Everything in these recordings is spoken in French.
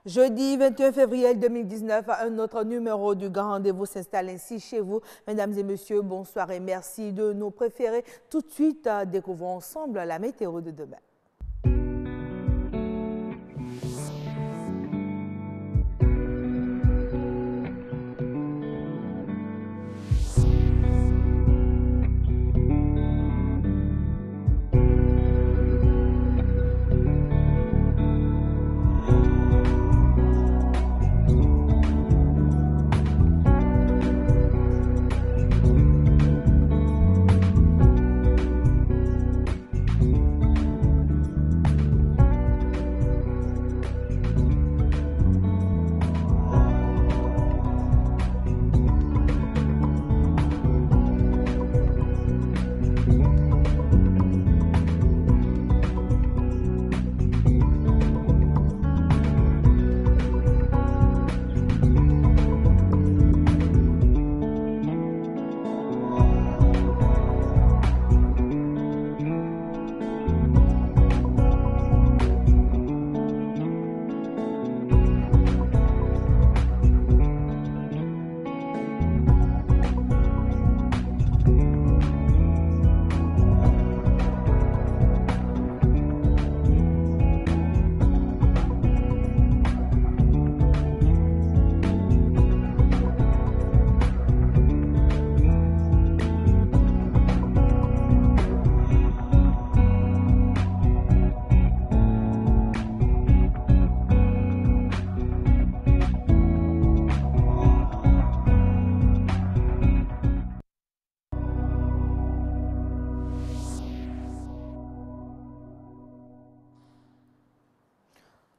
Jeudi 21 février 2019, un autre numéro du Grand Rendez-vous s'installe ainsi chez vous. Mesdames et messieurs, bonsoir et merci de nous préférer. Tout de suite, découvrons ensemble la météo de demain.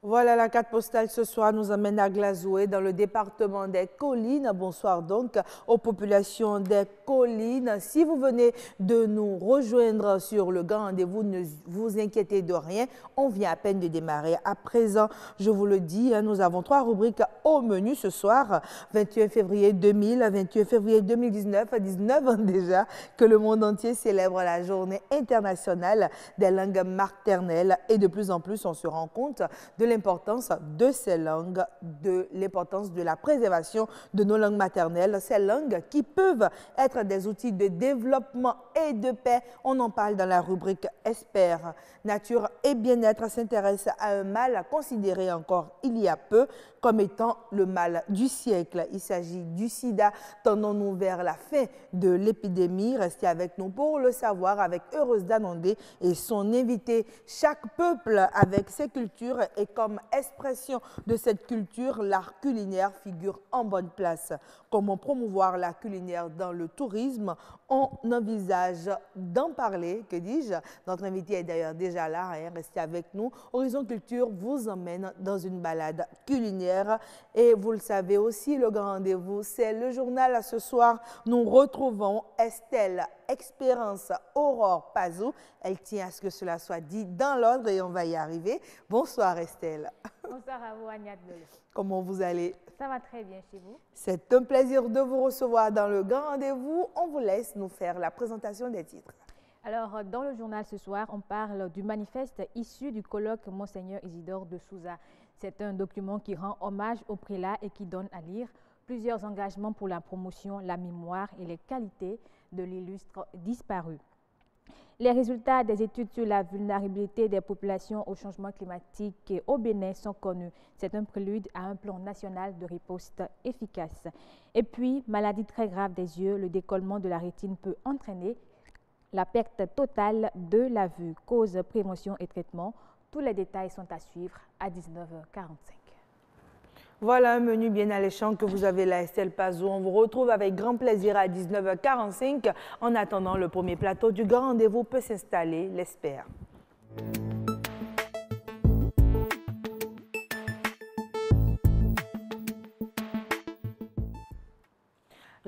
Voilà, la carte postale ce soir nous amène à Glazoué, dans le département des Collines. Bonsoir donc aux populations des Collines. Si vous venez de nous rejoindre sur le Grand Rendez-vous, ne vous inquiétez de rien. On vient à peine de démarrer. À présent, je vous le dis, nous avons 3 rubriques au menu ce soir. 21 février 2000, 21 février 2019, 19 ans déjà que le monde entier célèbre la journée internationale des langues maternelles. Et de plus en plus, on se rend compte de l'importance de ces langues, de l'importance de la préservation de nos langues maternelles, ces langues qui peuvent être des outils de développement et de paix. On en parle dans la rubrique Espère. Nature et bien-être s'intéresse à un mal considéré encore il y a peu comme étant le mal du siècle. Il s'agit du sida. Tendons-nous vers la fin de l'épidémie. Restez avec nous pour le savoir avec Heureuse Danondé et son invité. Chaque peuple avec ses cultures et comme expression de cette culture, l'art culinaire figure en bonne place. Comment promouvoir la culinaire dans le tourisme? On envisage d'en parler, que dis-je? Notre invité est d'ailleurs déjà là, restez avec nous. Horizon Culture vous emmène dans une balade culinaire et vous le savez aussi, le Grand Rendez-vous, c'est le journal. Ce soir, nous retrouvons Estelle Espérance Aurore Pazou. Elle tient à ce que cela soit dit dans l'ordre et on va y arriver. Bonsoir Estelle. Bonsoir à vous, Agnès. Comment vous allez? Ça va très bien chez vous. C'est un plaisir de vous recevoir dans le Grand Rendez-vous. On vous laisse nous faire la présentation des titres. Alors, dans le journal ce soir, on parle du manifeste issu du colloque Monseigneur Isidore de Souza. C'est un document qui rend hommage au prélat et qui donne à lire plusieurs engagements pour la promotion, la mémoire et les qualités de l'illustre disparu. Les résultats des études sur la vulnérabilité des populations au changement climatique au Bénin sont connus. C'est un prélude à un plan national de riposte efficace. Et puis, maladie très grave des yeux, le décollement de la rétine peut entraîner la perte totale de la vue. Cause, prévention et traitement, tous les détails sont à suivre à 19h45. Voilà un menu bien alléchant que vous avez là, Estelle Pazou. On vous retrouve avec grand plaisir à 19h45. En attendant, le premier plateau du Grand Rendez-vous peut s'installer, l'espère.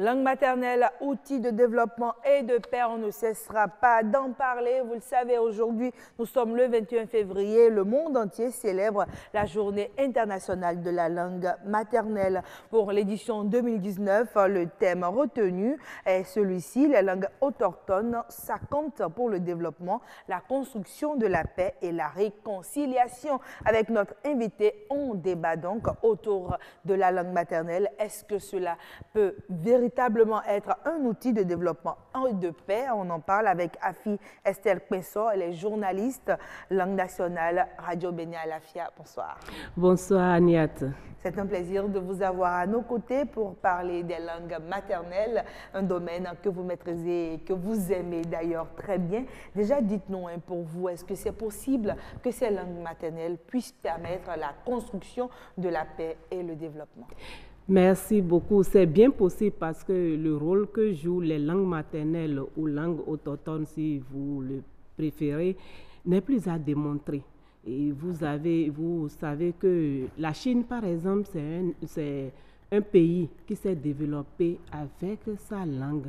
Langue maternelle, outil de développement et de paix, on ne cessera pas d'en parler. Vous le savez, aujourd'hui, nous sommes le 21 février. Le monde entier célèbre la journée internationale de la langue maternelle. Pour l'édition 2019, le thème retenu est celui-ci, les langues autochtones, ça compte pour le développement, la construction de la paix et la réconciliation. Avec notre invité, on débat donc autour de la langue maternelle. Est-ce que cela peut véritablement être un outil de développement et de paix? On en parle avec Afi Estelle Pinso, elle est journaliste, langue nationale, Radio Béni Alafia. Bonsoir. Bonsoir Aniat. C'est un plaisir de vous avoir à nos côtés pour parler des langues maternelles, un domaine que vous maîtrisez et que vous aimez d'ailleurs très bien. Déjà, dites-nous pour vous, est-ce que c'est possible que ces langues maternelles puissent permettre la construction de la paix et le développement? Merci beaucoup. C'est bien possible parce que le rôle que jouent les langues maternelles ou langues autochtones, si vous le préférez, n'est plus à démontrer. Et vous savez que la Chine, par exemple, c'est un pays qui s'est développé avec sa langue.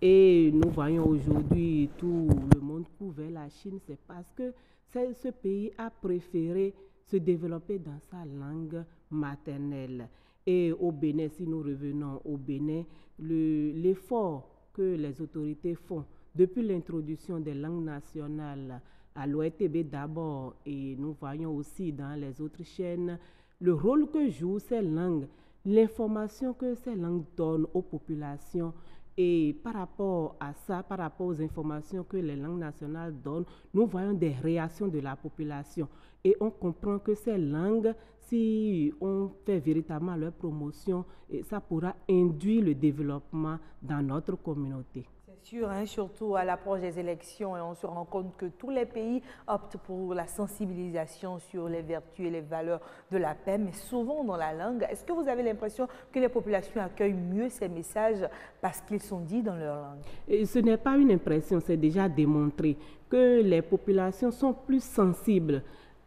Et nous voyons aujourd'hui tout le monde couvert la Chine, c'est parce que ce pays a préféré se développer dans sa langue maternelle. Et au Bénin, si nous revenons au Bénin, l'effort que les autorités font depuis l'introduction des langues nationales à l'OETB d'abord, et nous voyons aussi dans les autres chaînes, le rôle que jouent ces langues, l'information que ces langues donnent aux populations. Et par rapport à ça, par rapport aux informations que les langues nationales donnent, nous voyons des réactions de la population. Et on comprend que ces langues, si on fait véritablement leur promotion, ça pourra induire le développement dans notre communauté. C'est sûr, surtout à l'approche des élections, et on se rend compte que tous les pays optent pour la sensibilisation sur les vertus et les valeurs de la paix, mais souvent dans la langue. Est-ce que vous avez l'impression que les populations accueillent mieux ces messages parce qu'ils sont dits dans leur langue? Et ce n'est pas une impression, c'est déjà démontré que les populations sont plus sensibles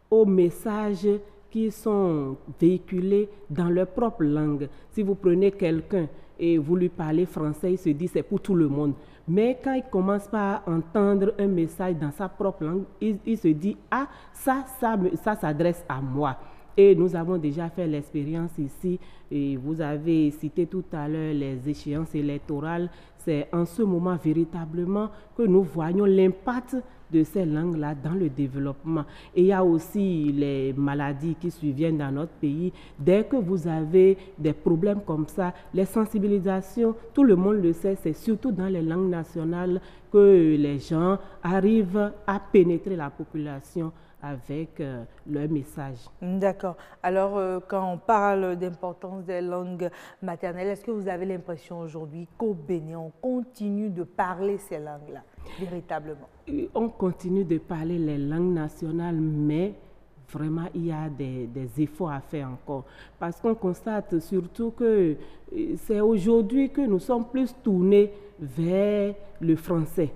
aux messages qui sont véhiculés dans leur propre langue. Si vous prenez quelqu'un et vous lui parlez français, il se dit c'est pour tout le monde. Mais quand il commence par entendre un message dans sa propre langue, il se dit ah, ça s'adresse à moi. Et nous avons déjà fait l'expérience ici, et vous avez cité tout à l'heure les échéances électorales. C'est en ce moment véritablement que nous voyons l'impact de ces langues-là dans le développement. Et il y a aussi les maladies qui surviennent dans notre pays. Dès que vous avez des problèmes comme ça, les sensibilisations, tout le monde le sait, c'est surtout dans les langues nationales que les gens arrivent à pénétrer la population avec leur message. D'accord. Alors, quand on parle d'importance des langues maternelles, est-ce que vous avez l'impression aujourd'hui qu'au Bénin, on continue de parler ces langues-là, véritablement? On continue de parler les langues nationales, mais vraiment, il y a des efforts à faire encore. Parce qu'on constate surtout que c'est aujourd'hui que nous sommes plus tournés vers le français.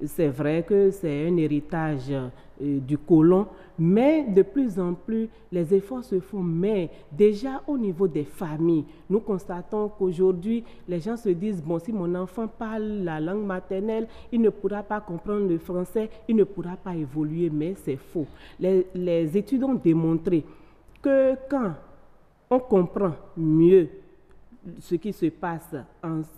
C'est vrai que c'est un héritage du colon, mais de plus en plus, les efforts se font. Mais déjà au niveau des familles, nous constatons qu'aujourd'hui, les gens se disent, bon, si mon enfant parle la langue maternelle, il ne pourra pas comprendre le français, il ne pourra pas évoluer, mais c'est faux. Les études ont démontré que quand on comprend mieux ce qui se passe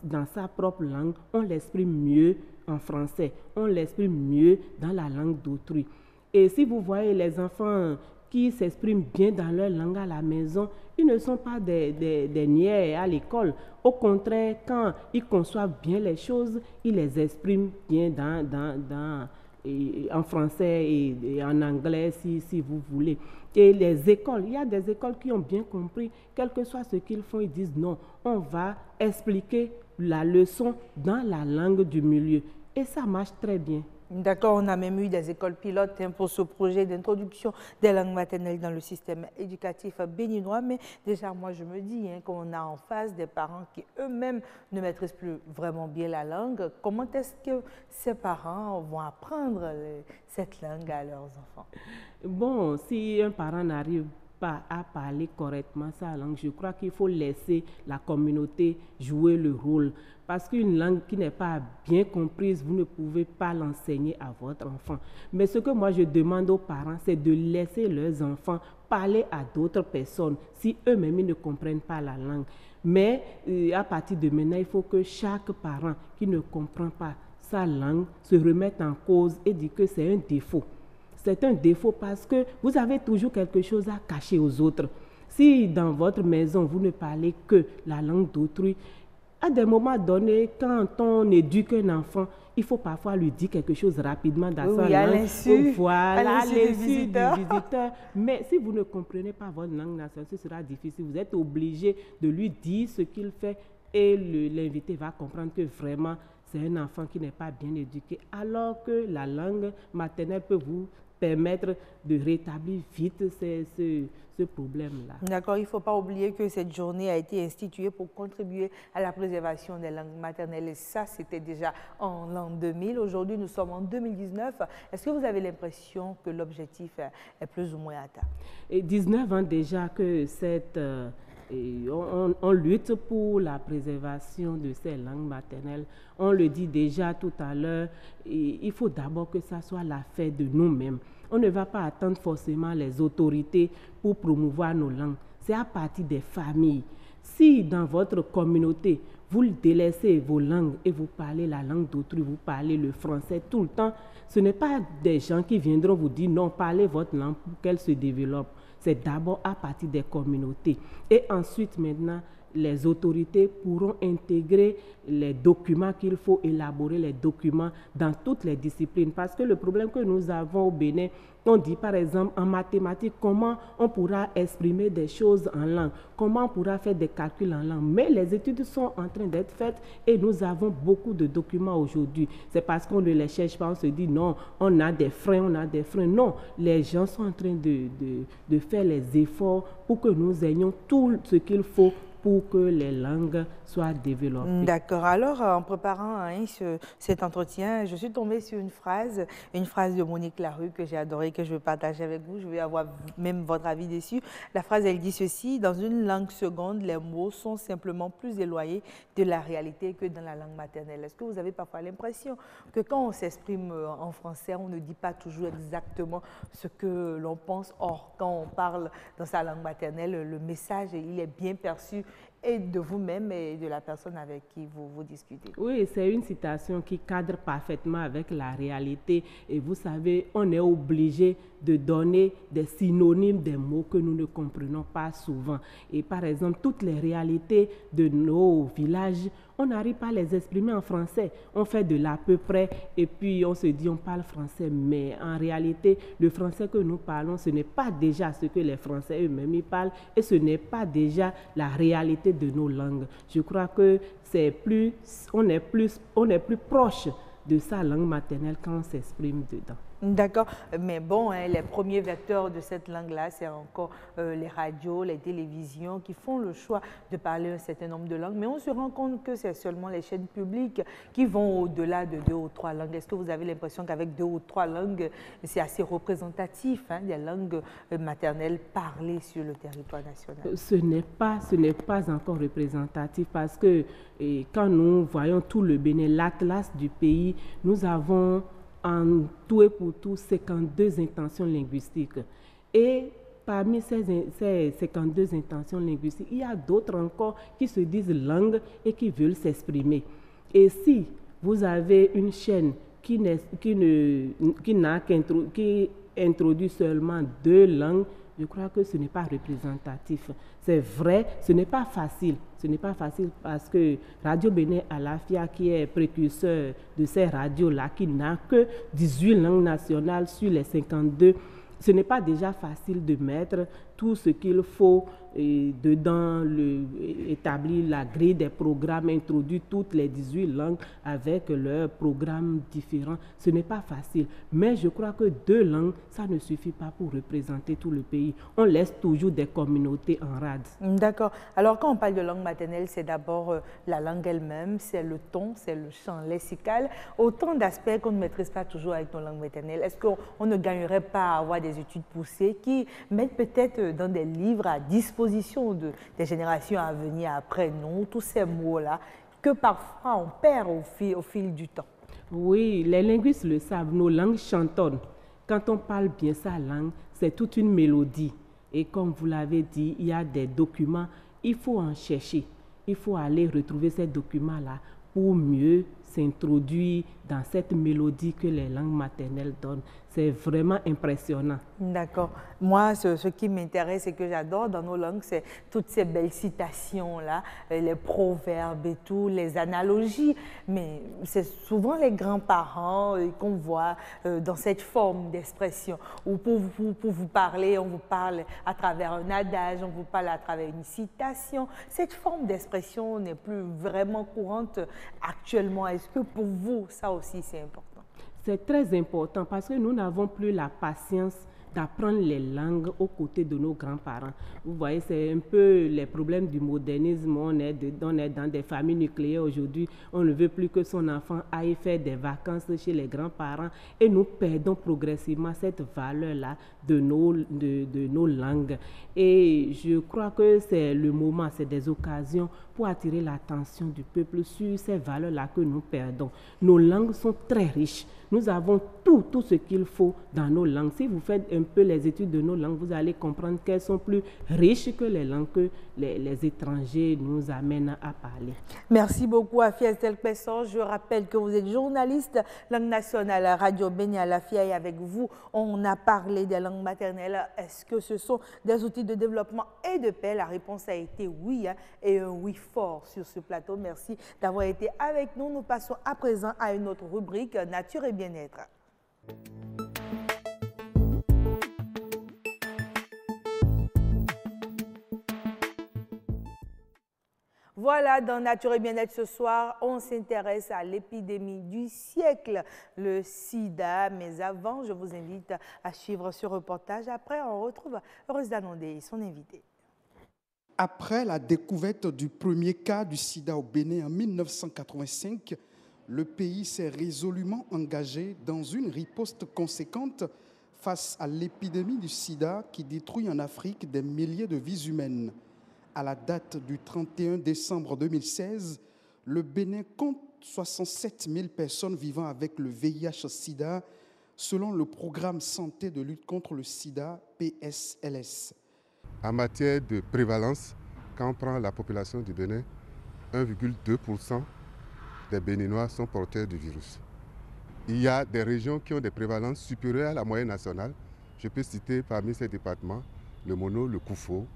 dans sa propre langue, on l'exprime mieux en français, on l'exprime mieux dans la langue d'autrui. Et si vous voyez les enfants qui s'expriment bien dans leur langue à la maison, ils ne sont pas des niais à l'école. Au contraire, quand ils conçoivent bien les choses, ils les expriment bien en français et en anglais si vous voulez. Et les écoles, il y a des écoles qui ont bien compris, quel que soit ce qu'ils font, ils disent non, on va expliquer la leçon dans la langue du milieu. Et ça marche très bien. D'accord, on a même eu des écoles pilotes pour ce projet d'introduction des langues maternelles dans le système éducatif béninois. Mais déjà, moi, je me dis qu'on a en face des parents qui eux-mêmes ne maîtrisent plus vraiment bien la langue. Comment est-ce que ces parents vont apprendre cette langue à leurs enfants? Bon, si un parent n'arrive pas à parler correctement sa langue, je crois qu'il faut laisser la communauté jouer le rôle. Parce qu'une langue qui n'est pas bien comprise, vous ne pouvez pas l'enseigner à votre enfant. Mais ce que moi je demande aux parents, c'est de laisser leurs enfants parler à d'autres personnes si eux-mêmes ne comprennent pas la langue. Mais à partir de maintenant, il faut que chaque parent qui ne comprend pas sa langue se remette en cause et dit que c'est un défaut. C'est un défaut parce que vous avez toujours quelque chose à cacher aux autres. Si dans votre maison, vous ne parlez que la langue d'autrui, à des moments donnés, quand on éduque un enfant, il faut parfois lui dire quelque chose rapidement dans sa langue. Voilà, à l'insu du visiteur. Mais si vous ne comprenez pas votre langue nationale, ce sera difficile. Vous êtes obligé de lui dire ce qu'il fait et l'invité va comprendre que vraiment, c'est un enfant qui n'est pas bien éduqué. Alors que la langue maternelle peut vous permettre de rétablir vite ce problème-là. D'accord, il ne faut pas oublier que cette journée a été instituée pour contribuer à la préservation des langues maternelles. Et ça, c'était déjà en l'an 2000. Aujourd'hui, nous sommes en 2019. Est-ce que vous avez l'impression que l'objectif est plus ou moins atteint? Et 19 ans déjà que on lutte pour la préservation de ces langues maternelles. On le dit déjà tout à l'heure, il faut d'abord que ça soit l'affaire de nous-mêmes. On ne va pas attendre forcément les autorités pour promouvoir nos langues. C'est à partir des familles. Si dans votre communauté, vous délaissez vos langues et vous parlez la langue d'autrui, vous parlez le français tout le temps, ce n'est pas des gens qui viendront vous dire non, parlez votre langue pour qu'elle se développe. C'est d'abord à partir des communautés. Et ensuite, maintenant, les autorités pourront intégrer les documents qu'il faut élaborer, les documents dans toutes les disciplines. Parce que le problème que nous avons au Bénin, on dit par exemple en mathématiques, comment on pourra exprimer des choses en langue, comment on pourra faire des calculs en langue. Mais les études sont en train d'être faites et nous avons beaucoup de documents aujourd'hui. C'est parce qu'on ne les cherche pas, on se dit non, on a des freins, on a des freins. Non, les gens sont en train de faire les efforts pour que nous ayons tout ce qu'il faut pour que les langues soient développées. D'accord. Alors, en préparant cet entretien, je suis tombée sur une phrase de Monique Larue que j'ai adorée, que je veux partager avec vous. Je vais avoir même votre avis dessus. La phrase, elle dit ceci: dans une langue seconde, les mots sont simplement plus éloignés de la réalité que dans la langue maternelle. Est-ce que vous avez parfois l'impression que quand on s'exprime en français, on ne dit pas toujours exactement ce que l'on pense? Or, quand on parle dans sa langue maternelle, le message, il est bien perçu et de vous-même et de la personne avec qui vous discutez. Oui, c'est une citation qui cadre parfaitement avec la réalité. Et vous savez, on est obligé de donner des synonymes des mots que nous ne comprenons pas souvent. Et par exemple, toutes les réalités de nos villages, on n'arrive pas à les exprimer en français. On fait de l'à peu près et puis on se dit on parle français. Mais en réalité, le français que nous parlons, ce n'est pas déjà ce que les Français eux-mêmes y parlent et ce n'est pas déjà la réalité de nos langues. Je crois que on est plus proche de sa langue maternelle quand on s'exprime dedans. D'accord, mais bon, les premiers vecteurs de cette langue-là, c'est encore les radios, les télévisions qui font le choix de parler un certain nombre de langues, mais on se rend compte que c'est seulement les chaînes publiques qui vont au-delà de 2 ou 3 langues. Est-ce que vous avez l'impression qu'avec 2 ou 3 langues, c'est assez représentatif, des langues maternelles parlées sur le territoire national? Ce n'est pas encore représentatif parce que quand nous voyons tout le Bénin, l'atlas du pays, nous avons en tout et pour tout 52 intentions linguistiques. Et parmi ces 52 intentions linguistiques, il y a d'autres encore qui se disent langues et qui veulent s'exprimer. Et si vous avez une chaîne qui introduit seulement 2 langues, je crois que ce n'est pas représentatif. C'est vrai, ce n'est pas facile. Ce n'est pas facile parce que Radio Bénin Alafia, qui est précurseur de ces radios-là, qui n'a que 18 langues nationales sur les 52, ce n'est pas déjà facile de mettre tout ce qu'il faut dedans, établir la grille des programmes, introduire toutes les 18 langues avec leurs programmes différents. Ce n'est pas facile. Mais je crois que 2 langues, ça ne suffit pas pour représenter tout le pays. On laisse toujours des communautés en rade. D'accord. Alors, quand on parle de langue maternelle, c'est d'abord la langue elle-même, c'est le ton, c'est le champ lexical. Autant d'aspects qu'on ne maîtrise pas toujours avec nos langues maternelles. Est-ce qu'on ne gagnerait pas à avoir des études poussées qui mettent peut-être mettre dans des livres à disposition des générations à venir après nous, tous ces mots-là que parfois on perd au fil du temps. Oui, les linguistes le savent, nos langues chantonnent. Quand on parle bien sa langue, c'est toute une mélodie. Et comme vous l'avez dit, il y a des documents, il faut en chercher. Il faut aller retrouver ces documents-là pour mieux s'introduire dans cette mélodie que les langues maternelles donnent. C'est vraiment impressionnant. D'accord. Moi, ce qui m'intéresse et que j'adore dans nos langues, c'est toutes ces belles citations-là, les proverbes et tout, les analogies. Mais c'est souvent les grands-parents qu'on voit dans cette forme d'expression. Ou pour vous parler, on vous parle à travers un adage, on vous parle à travers une citation. Cette forme d'expression n'est plus vraiment courante actuellement. Est-ce que pour vous, ça aussi, c'est important? C'est très important parce que nous n'avons plus la patience d'apprendre les langues aux côtés de nos grands-parents. Vous voyez, c'est un peu les problèmes du modernisme. On est dans des familles nucléaires aujourd'hui. On ne veut plus que son enfant aille faire des vacances chez les grands-parents et nous perdons progressivement cette valeur-là de nos langues. Et je crois que c'est le moment, c'est des occasions pour attirer l'attention du peuple sur ces valeurs-là que nous perdons. Nos langues sont très riches. Nous avons tout ce qu'il faut dans nos langues. Si vous faites un peu les études de nos langues, vous allez comprendre qu'elles sont plus riches que les langues que les étrangers nous amènent à parler. Merci beaucoup, Afia Estelle Pesson. Je rappelle que vous êtes journaliste langue nationale à Radio Béni Alafia et avec vous, on a parlé des langues maternelles. Est-ce que ce sont des outils de développement et de paix? La réponse a été oui, hein, et un oui fort sur ce plateau. Merci d'avoir été avec nous. Nous passons à présent à une autre rubrique, Nature et bien-être. Voilà, dans Nature et Bien-être ce soir, on s'intéresse à l'épidémie du siècle, le sida. Mais avant, je vous invite à suivre ce reportage. Après, on retrouve Heureuse Danondé et son invité. Après la découverte du premier cas du sida au Bénin en 1985, le pays s'est résolument engagé dans une riposte conséquente face à l'épidémie du sida qui détruit en Afrique des milliers de vies humaines. À la date du 31 décembre 2016, le Bénin compte 67 000 personnes vivant avec le VIH-Sida, selon le programme santé de lutte contre le sida, PSLS. En matière de prévalence, quand on prend la population du Bénin, 1,2% des Béninois sont porteurs du virus. Il y a des régions qui ont des prévalences supérieures à la moyenne nationale. Je peux citer parmi ces départements le Mono, le Koufo,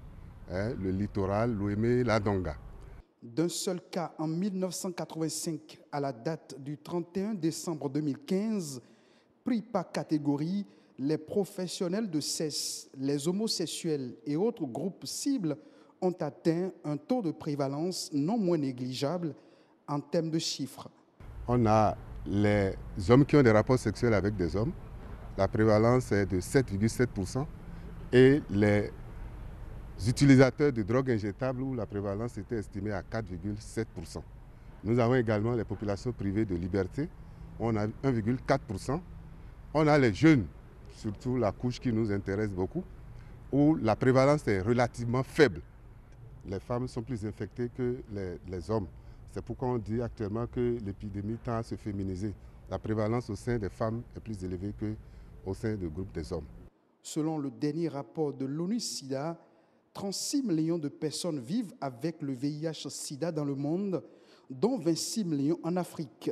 le littoral, l'Ouémé, la Donga. D'un seul cas en 1985 à la date du 31 décembre 2015, pris par catégorie, les professionnels de sexe, les homosexuels et autres groupes cibles ont atteint un taux de prévalence non moins négligeable en termes de chiffres. On a les hommes qui ont des rapports sexuels avec des hommes. La prévalence est de 7,7% et les utilisateurs de drogues injectables où la prévalence était estimée à 4,7%. Nous avons également les populations privées de liberté, où on a 1,4%. On a les jeunes, surtout la couche qui nous intéresse beaucoup, où la prévalence est relativement faible. Les femmes sont plus infectées que les hommes. C'est pourquoi on dit actuellement que l'épidémie tend à se féminiser. La prévalence au sein des femmes est plus élevée qu'au sein du groupe des hommes. Selon le dernier rapport de l'ONU-SIDA, 36 millions de personnes vivent avec le VIH-Sida dans le monde, dont 26 millions en Afrique.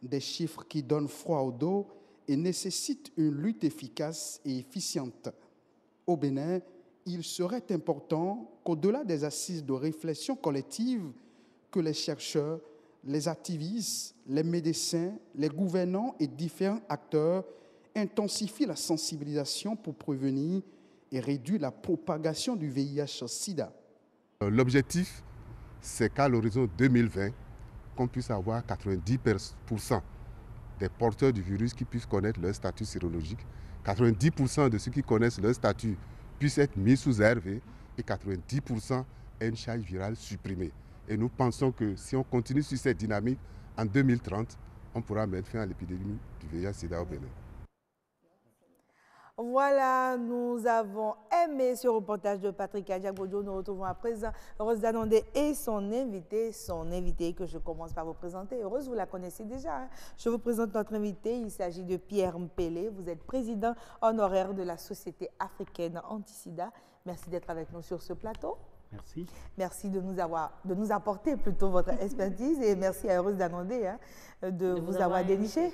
Des chiffres qui donnent froid au dos et nécessitent une lutte efficace et efficiente. Au Bénin, il serait important qu'au-delà des assises de réflexion collective, que les chercheurs, les activistes, les médecins, les gouvernants et différents acteurs intensifient la sensibilisation pour prévenir et réduire la propagation du VIH-Sida. L'objectif, c'est qu'à l'horizon 2020, qu'on puisse avoir 90% des porteurs du virus qui puissent connaître leur statut sérologique, 90% de ceux qui connaissent leur statut puissent être mis sous ARV et 90% aient une charge virale supprimée. Et nous pensons que si on continue sur cette dynamique, en 2030, on pourra mettre fin à l'épidémie du VIH-Sida au Bénin. Voilà, nous avons aimé ce reportage de Patrick Adjagodio. Nous retrouvons à présent Heureuse Danondé et son invité que je commence par vous présenter. Heureuse, vous la connaissez déjà. Hein? Je vous présente notre invité. Il s'agit de Pierre Mpélé. Vous êtes président honoraire de la Société africaine anti-sida. Merci d'être avec nous sur ce plateau. Merci. Merci de nous apporter plutôt votre expertise et merci à Heureuse Danondé de vous avoir déniché.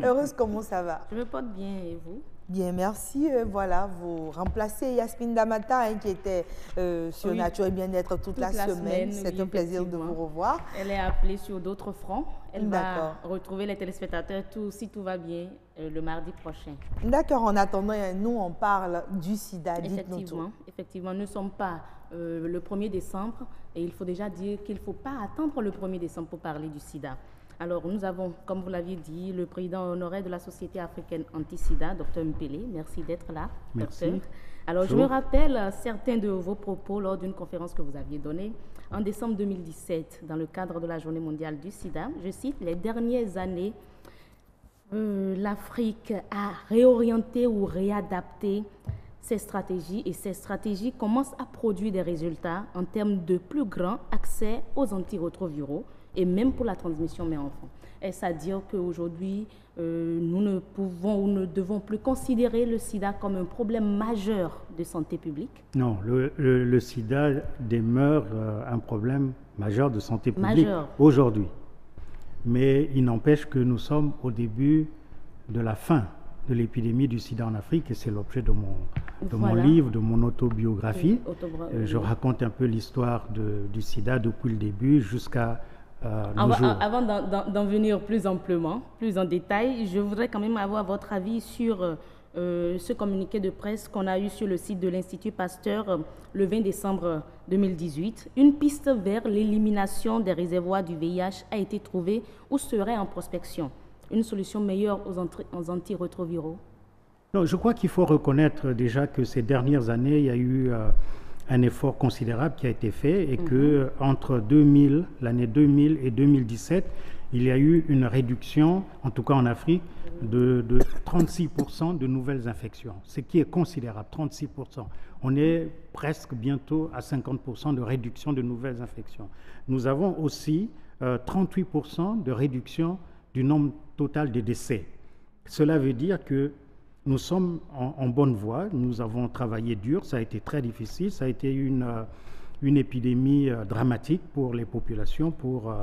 Heureuse, comment ça va? Je me porte bien et vous? Bien, merci. Voilà, vous remplacez Yasmine Damata qui était sur Nature et Bien-être toute la semaine. C'est un plaisir de vous revoir. Elle est appelée sur d'autres fronts. Elle va retrouver les téléspectateurs si tout va bien le mardi prochain. D'accord. En attendant, nous, on parle du sida. Dites-nous tout. Effectivement, nous ne sommes pas le 1er décembre et il faut déjà dire qu'il ne faut pas attendre le 1er décembre pour parler du sida. Alors, nous avons, comme vous l'aviez dit, le président honoraire de la Société africaine anti-sida, Dr Mpélé. Merci d'être là, Merci. docteur. Alors, je me rappelle certains de vos propos lors d'une conférence que vous aviez donnée en décembre 2017, dans le cadre de la Journée mondiale du sida. Je cite, « Les dernières années, l'Afrique a réorienté ou réadapté ses stratégies et ces stratégies commencent à produire des résultats en termes de plus grand accès aux antirétroviraux, et même pour la transmission mère-enfant. Est-ce à dire qu'aujourd'hui, nous ne pouvons ou ne devons plus considérer le sida comme un problème majeur de santé publique? Non, le sida demeure un problème majeur de santé publique aujourd'hui. Mais il n'empêche que nous sommes au début de la fin de l'épidémie du sida en Afrique et c'est l'objet de mon livre, de mon autobiographie. Je raconte un peu l'histoire du sida depuis le début jusqu'à Avant d'en venir plus amplement, plus en détail, je voudrais quand même avoir votre avis sur ce communiqué de presse qu'on a eu sur le site de l'Institut Pasteur le 20 décembre 2018. Une piste vers l'élimination des réservoirs du VIH a été trouvée ou serait en prospection. Une solution meilleure aux antirétroviraux? Non, je crois qu'il faut reconnaître déjà que ces dernières années, il y a eu un effort considérable qui a été fait et que entre l'année 2000 et 2017, il y a eu une réduction, en tout cas en Afrique, de 36% de nouvelles infections, ce qui est considérable, 36%. On est presque bientôt à 50% de réduction de nouvelles infections. Nous avons aussi 38% de réduction du nombre total de décès. Cela veut dire que nous sommes en bonne voie, nous avons travaillé dur, ça a été très difficile, ça a été une épidémie dramatique pour les populations, pour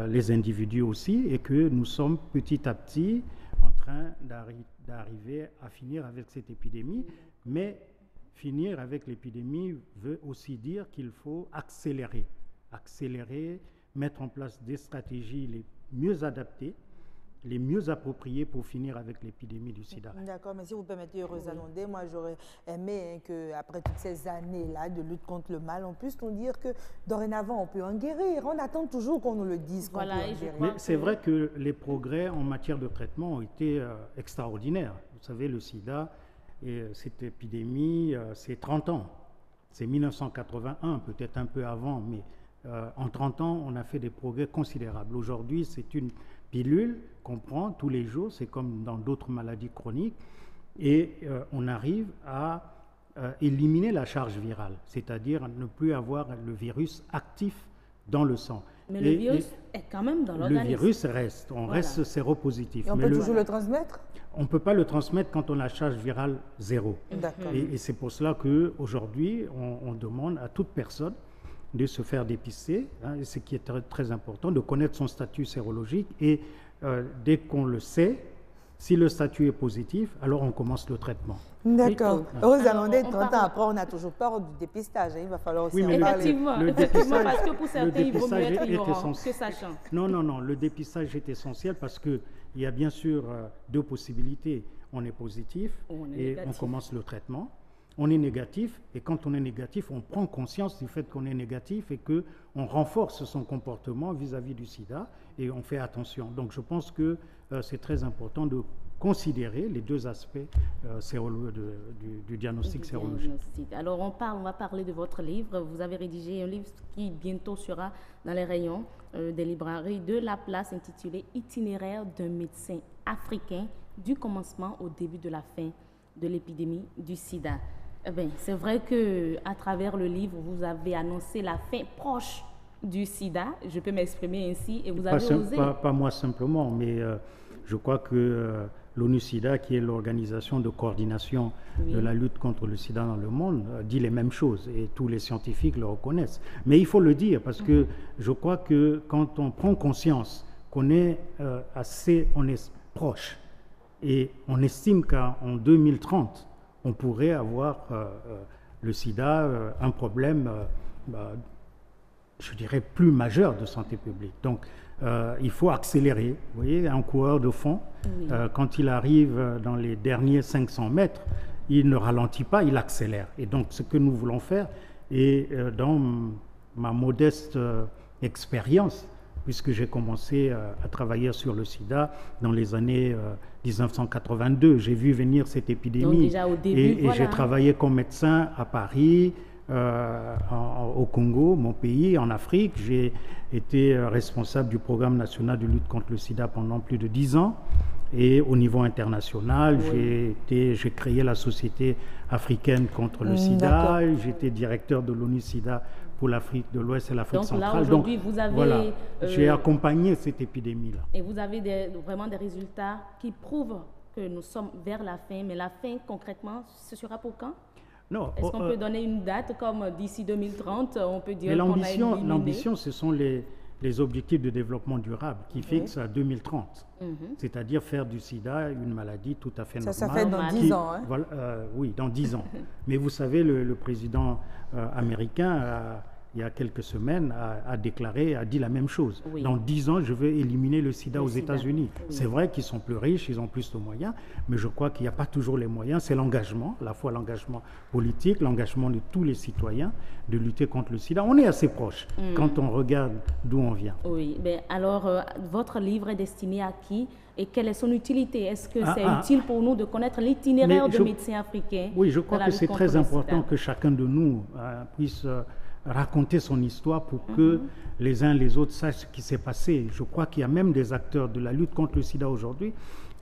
les individus aussi, et que nous sommes petit à petit en train d'arriver à finir avec cette épidémie. Mais finir avec l'épidémie veut aussi dire qu'il faut accélérer, mettre en place des stratégies les mieux adaptées, les mieux appropriés pour finir avec l'épidémie du sida. D'accord, mais si vous permettez, Heureuse Danondé, moi j'aurais aimé qu'après toutes ces années-là de lutte contre le mal, on puisse nous dire que dorénavant on peut en guérir. On attend toujours qu'on nous le dise qu'on peut en guérir. Mais c'est vrai que les progrès en matière de traitement ont été extraordinaires. Vous savez, le sida, et cette épidémie, c'est 30 ans. C'est 1981, peut-être un peu avant, mais en 30 ans, on a fait des progrès considérables. Aujourd'hui, c'est une pilule qu'on prend tous les jours, c'est comme dans d'autres maladies chroniques, et on arrive à éliminer la charge virale, c'est-à-dire ne plus avoir le virus actif dans le sang. Mais le virus est quand même dans l'organisme. Le virus reste, reste séropositif. Et on peut toujours le transmettre? On ne peut pas le transmettre quand on a la charge virale zéro. Et c'est pour cela qu'aujourd'hui, on demande à toute personne de se faire dépister, hein, ce qui est très, très important, de connaître son statut sérologique et dès qu'on le sait, si le statut est positif, alors on commence le traitement. D'accord. Heureuse Danondé, 30 ans après, on a toujours peur du dépistage. Hein. Il va falloir aussi en parler. Effectivement, parce que pour certains, il vaut mieux être ignorant que sachant. Non, le dépistage est essentiel parce qu'il y a bien sûr deux possibilités. On est positif et on commence le traitement. On est négatif et quand on est négatif, on prend conscience du fait qu'on est négatif et qu'on renforce son comportement vis-à-vis du sida et on fait attention. Donc je pense que c'est très important de considérer les deux aspects du diagnostic sérologique. Alors on va parler de votre livre. Vous avez rédigé un livre qui bientôt sera dans les rayons des librairies de La Place intitulé « Itinéraire d'un médecin africain du commencement au début de la fin de l'épidémie du sida. C'est vrai qu'à travers le livre, vous avez annoncé la fin proche du sida, je peux m'exprimer ainsi, et vous avez osé... Pas moi simplement, mais je crois que l'ONU-SIDA, qui est l'organisation de coordination de la lutte contre le sida dans le monde, dit les mêmes choses, et tous les scientifiques le reconnaissent. Mais il faut le dire, parce que je crois que quand on prend conscience qu'on est on est proche, et on estime qu'en 2030, on pourrait avoir le sida, un problème, je dirais, plus majeur de santé publique. Donc, il faut accélérer. Vous voyez, un coureur de fond, quand il arrive dans les derniers 500 mètres, il ne ralentit pas, il accélère. Et donc, ce que nous voulons faire, et dans ma modeste expérience, puisque j'ai commencé à travailler sur le sida dans les années 1982. J'ai vu venir cette épidémie. Donc déjà au début, et j'ai travaillé comme médecin à Paris, au Congo, mon pays, en Afrique. J'ai été responsable du programme national de lutte contre le sida pendant plus de 10 ans. Et au niveau international, j'ai créé la Société africaine contre le sida. J'étais directeur de l'ONU-SIDA pour l'Afrique de l'Ouest et l'Afrique centrale. Là, aujourd'hui, vous avez... Voilà, j'ai accompagné cette épidémie-là. Et vous avez vraiment des résultats qui prouvent que nous sommes vers la fin. Mais la fin, concrètement, ce sera pour quand? Est-ce qu'on peut donner une date comme d'ici 2030, on peut dire qu'on a éliminé? L'ambition, ce sont les objectifs de développement durable qui fixent à 2030. C'est-à-dire faire du sida une maladie tout à fait normale. Ça fait dans 10 ans. Hein? Voilà, oui, dans 10 ans. Mais vous savez, le président américain, il y a quelques semaines, a déclaré, a dit la même chose. Dans 10 ans, je veux éliminer le sida aux États-Unis. C'est vrai qu'ils sont plus riches, ils ont plus de moyens, mais je crois qu'il n'y a pas toujours les moyens. C'est l'engagement, à la fois l'engagement politique, l'engagement de tous les citoyens de lutter contre le sida. On est assez proche quand on regarde d'où on vient. Oui, alors votre livre est destiné à qui et quelle est son utilité? Est-ce que c'est utile pour nous de connaître l'itinéraire de médecins africains? Oui, je crois que c'est très important que chacun de nous puisse raconter son histoire pour que les uns les autres sachent ce qui s'est passé. Je crois qu'il y a même des acteurs de la lutte contre le sida aujourd'hui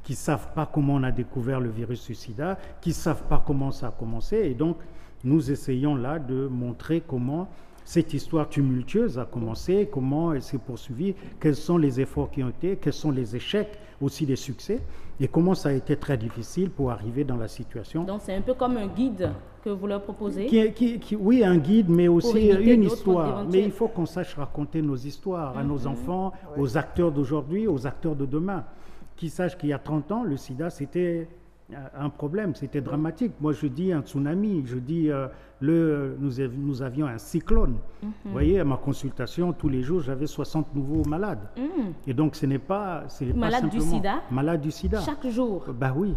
qui ne savent pas comment on a découvert le virus du sida, qui ne savent pas comment ça a commencé. Et donc, nous essayons là de montrer comment cette histoire tumultueuse a commencé, comment elle s'est poursuivie, quels sont les efforts qui ont été, quels sont les échecs, aussi des succès, et comment ça a été très difficile pour arriver dans la situation. Donc c'est un peu comme un guide que vous leur proposez? Oui, un guide, mais aussi une histoire. Mais il faut qu'on sache raconter nos histoires à nos enfants, aux acteurs d'aujourd'hui, aux acteurs de demain, qui sachent qu'il y a 30 ans, le sida, c'était un problème, c'était dramatique. Moi, je dis un tsunami, je dis nous avions un cyclone. Vous voyez, à ma consultation, tous les jours, j'avais 60 nouveaux malades. Et donc, ce n'est pas malade du sida? Malade du sida. Chaque jour? Ben oui.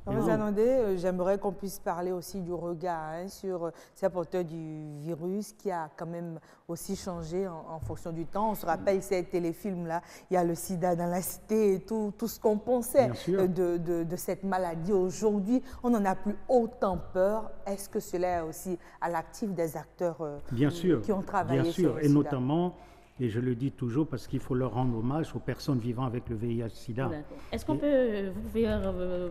Vous attendez, j'aimerais qu'on puisse parler aussi du regard sur ces porteurs du virus qui a quand même aussi changé en fonction du temps. On se rappelle ces téléfilms-là, il y a le sida dans la cité et tout ce qu'on pensait de cette maladie. Aujourd'hui, on n'en a plus autant peur. Est-ce que cela est aussi à l'actif des acteurs qui ont travaillé sur le sida? Et notamment... Et je le dis toujours parce qu'il faut leur rendre hommage aux personnes vivant avec le VIH-Sida. Est-ce qu'on peut, vous pouvez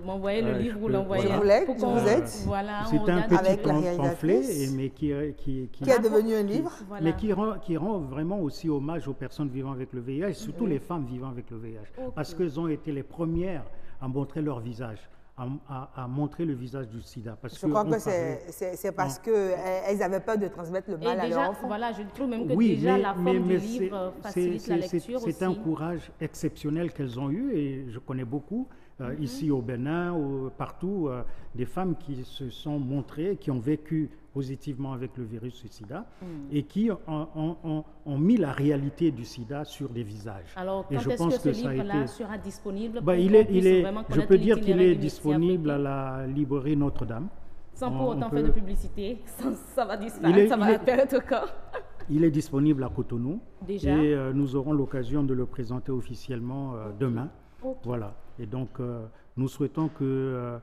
m'envoyer le livre ou l'envoyer? Vous êtes. Voilà, c'est un petit pamphlet, mais qui est devenu un livre. Mais qui rend vraiment aussi hommage aux personnes vivant avec le VIH, surtout les femmes vivant avec le VIH. Parce qu'elles ont été les premières à montrer leur visage. À montrer le visage du sida. Je crois que c'est parce qu'elles avaient peur de transmettre le mal à leurs enfants. Voilà, je trouve même que déjà la forme du livre facilite la lecture aussi. C'est un courage exceptionnel qu'elles ont eu et je connais beaucoup ici au Bénin, partout, des femmes qui se sont montrées, qui ont vécu positivement avec le virus du sida et qui ont mis la réalité du sida sur des visages. Alors, quand est-ce que ce livre-là sera disponible? Je peux dire qu'il est disponible à la librairie Notre-Dame. Sans pour autant faire de publicité, ça va disparaître, ça va apparaître encore. Il est disponible à Cotonou. Déjà. Et nous aurons l'occasion de le présenter officiellement demain. Voilà. Et donc, nous souhaitons que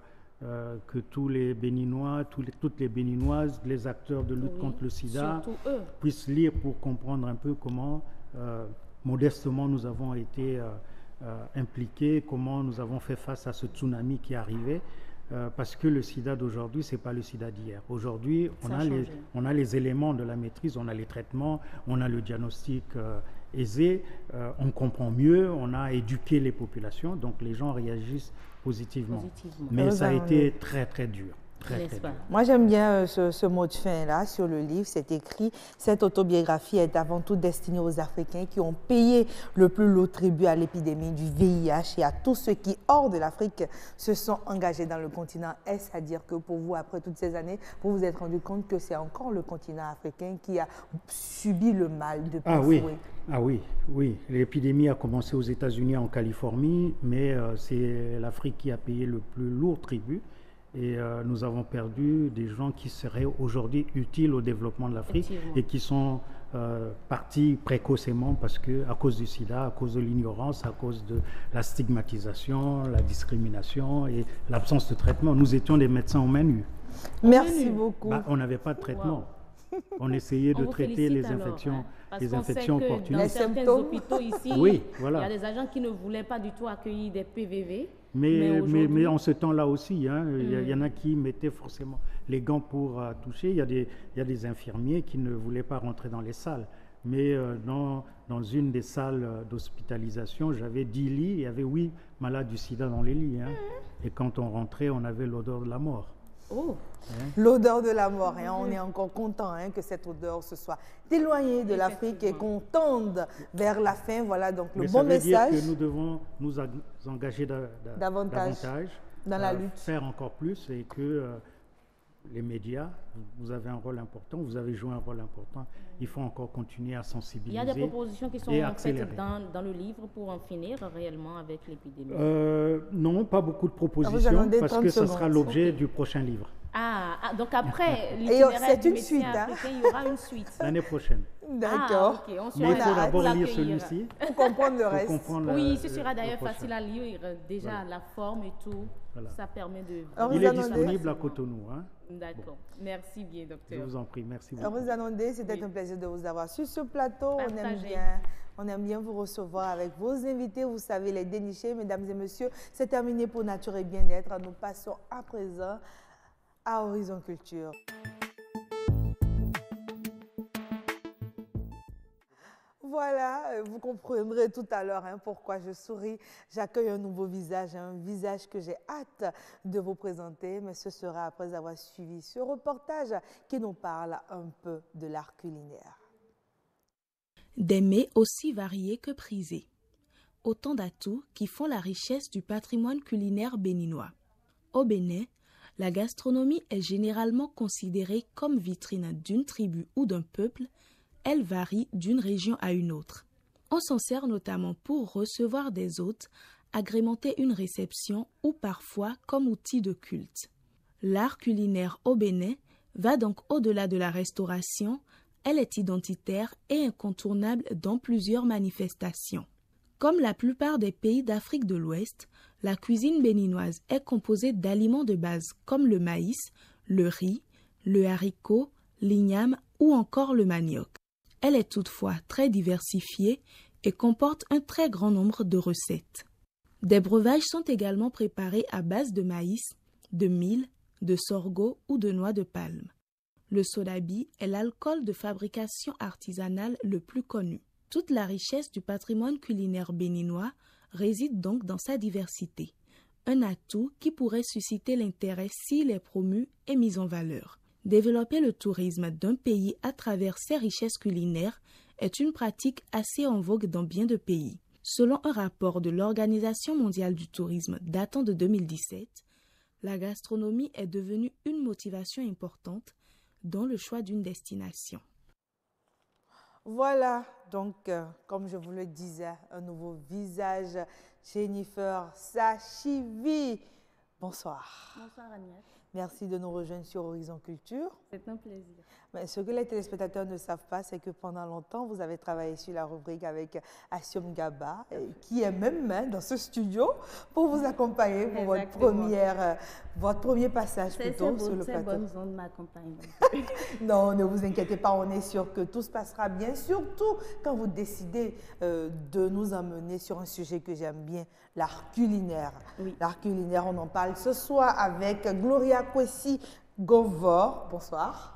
tous les Béninois, toutes les Béninoises, les acteurs de lutte contre le sida puissent lire pour comprendre un peu comment, modestement, nous avons été impliqués, comment nous avons fait face à ce tsunami qui est arrivé. parce que le sida d'aujourd'hui, ce n'est pas le sida d'hier. Aujourd'hui, on a les éléments de la maîtrise, on a les traitements, on a le diagnostic aisé, on comprend mieux, on a éduqué les populations, donc les gens réagissent positivement. Mais ça a été très, très dur. Très, très dur. Moi, j'aime bien ce mot de fin-là sur le livre. C'est écrit « Cette autobiographie est avant tout destinée aux Africains qui ont payé le plus lourd tribut à l'épidémie du VIH et à tous ceux qui, hors de l'Afrique, se sont engagés dans le continent. » Est-ce à dire que pour vous, après toutes ces années, vous vous êtes rendu compte que c'est encore le continent africain qui a subi le mal de plein fouet? Ah oui, oui. L'épidémie a commencé aux États-Unis, en Californie, mais c'est l'Afrique qui a payé le plus lourd tribut. Et nous avons perdu des gens qui seraient aujourd'hui utiles au développement de l'Afrique et qui sont partis précocement à cause du sida, à cause de l'ignorance, à cause de la stigmatisation, la discrimination et l'absence de traitement. Nous étions des médecins au menu. Merci beaucoup. On n'avait pas de traitement. On essayait de traiter les infections, opportunistes. Dans certains hôpitaux ici, oui, voilà. Il y a des agents qui ne voulaient pas du tout accueillir des PVV. Mais en ce temps-là aussi, il y en a qui mettaient forcément les gants pour toucher. Il y a des infirmiers qui ne voulaient pas rentrer dans les salles. Mais dans une des salles d'hospitalisation, j'avais 10 lits, il y avait 8 malades du sida dans les lits. Et quand on rentrait, on avait l'odeur de la mort. L'odeur de la mort, on est encore content que cette odeur se soit éloignée de l'Afrique et qu'on tende vers la fin. Voilà donc le bon message. Ça veut dire que nous devons nous engager davantage dans la lutte, faire encore plus, et que les médias, vous avez un rôle important, vous avez joué un rôle important. Il faut encore continuer à sensibiliser. Il y a des propositions qui sont faites dans le livre pour en finir réellement avec l'épidémie. Non, pas beaucoup de propositions, parce que ce sera l'objet du prochain livre. Donc après l'itinéraire du médecin africain, il y aura une suite. L'année prochaine. D'accord. Mais il faut d'abord lire celui-ci. Pour comprendre le reste. Oui, ce sera d'ailleurs facile à lire. Déjà, la forme et tout, ça permet de... Il est disponible à Cotonou. D'accord. Merci bien, docteur. Je vous en prie, merci beaucoup. Rose Anondé, c'était un plaisir de vous avoir sur ce plateau. On aime bien vous recevoir avec vos invités. Vous savez les dénicher, mesdames et messieurs. C'est terminé pour Nature et Bien-être. Nous passons à présent à Horizon Culture. Voilà, vous comprendrez tout à l'heure pourquoi je souris. J'accueille un nouveau visage, un visage que j'ai hâte de vous présenter, mais ce sera après avoir suivi ce reportage qui nous parle un peu de l'art culinaire. Des mets aussi variés que prisés. Autant d'atouts qui font la richesse du patrimoine culinaire béninois. Au Bénin, la gastronomie est généralement considérée comme vitrine d'une tribu ou d'un peuple. Elle varie d'une région à une autre. On s'en sert notamment pour recevoir des hôtes, agrémenter une réception ou parfois comme outil de culte. L'art culinaire au Bénin va donc au-delà de la restauration. Elle est identitaire et incontournable dans plusieurs manifestations. Comme la plupart des pays d'Afrique de l'Ouest, la cuisine béninoise est composée d'aliments de base comme le maïs, le riz, le haricot, l'igname ou encore le manioc. Elle est toutefois très diversifiée et comporte un très grand nombre de recettes. Des breuvages sont également préparés à base de maïs, de mil, de sorgho ou de noix de palme. Le sodabi est l'alcool de fabrication artisanale le plus connu. Toute la richesse du patrimoine culinaire béninois réside donc dans sa diversité, un atout qui pourrait susciter l'intérêt s'il est promu et mis en valeur. Développer le tourisme d'un pays à travers ses richesses culinaires est une pratique assez en vogue dans bien de pays. Selon un rapport de l'Organisation mondiale du tourisme datant de 2017, la gastronomie est devenue une motivation importante dans le choix d'une destination. Voilà, donc, comme je vous le disais, un nouveau visage, Jennifer Sachivi. Bonsoir. Bonsoir, Agnès. Merci de nous rejoindre sur Horizon Culture. C'est un plaisir. Mais ce que les téléspectateurs ne savent pas, c'est que pendant longtemps, vous avez travaillé sur la rubrique avec Assom Gaba, qui est même dans ce studio pour vous accompagner pour votre premier passage plutôt sur le plateau. C'est bonne zone m'accompagne. Non, ne vous inquiétez pas, on est sûr que tout se passera bien, surtout quand vous décidez de nous emmener sur un sujet que j'aime bien, l'art culinaire. Oui. L'art culinaire, on en parle ce soir avec Gloria Kwesi Govor. Bonsoir.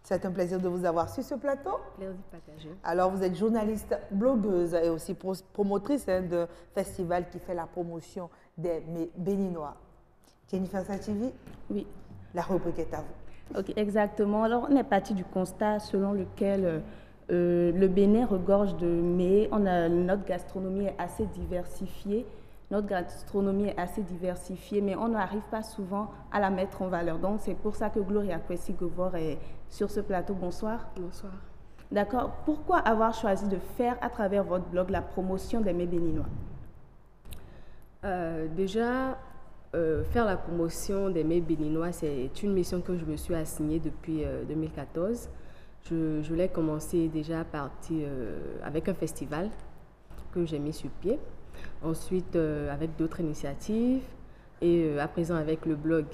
C'est un plaisir de vous avoir sur ce plateau. Plaisir partagé. Alors, vous êtes journaliste, blogueuse et aussi promotrice d'un festival qui fait la promotion des Béninois. Jennifer Sativi? Oui. La rubrique est à vous. Ok, exactement. Alors, on est parti du constat selon lequel le Bénin regorge de mets. Notre gastronomie est assez diversifiée. Mais on n'arrive pas souvent à la mettre en valeur. Donc, c'est pour ça que Gloria Kwesi Govor est sur ce plateau. Bonsoir. Bonsoir. D'accord. Pourquoi avoir choisi de faire, à travers votre blog, la promotion des mets béninois? Déjà, faire la promotion des mets béninois, c'est une mission que je me suis assignée depuis 2014. Je l'ai commencé déjà avec un festival que j'ai mis sur pied. Ensuite, avec d'autres initiatives et à présent avec le blog.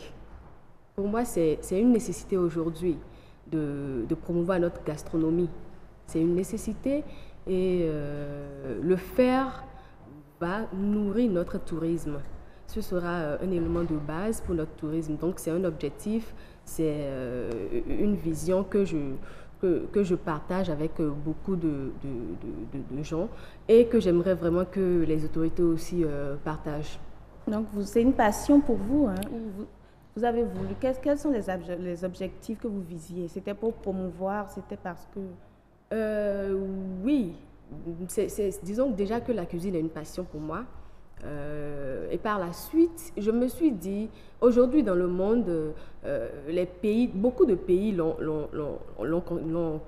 Pour moi, c'est une nécessité aujourd'hui de promouvoir notre gastronomie. C'est une nécessité et le faire va nourrir notre tourisme. Ce sera un élément de base pour notre tourisme. Donc, c'est un objectif, c'est une vision que je partage avec beaucoup de gens et que j'aimerais vraiment que les autorités aussi partagent. Donc, c'est une passion pour vous, hein? Vous avez voulu. Quels sont les objectifs que vous visiez? C'était pour promouvoir? C'était parce que... Oui. Disons déjà que la cuisine est une passion pour moi. Et par la suite, je me suis dit, aujourd'hui dans le monde, beaucoup de pays l'ont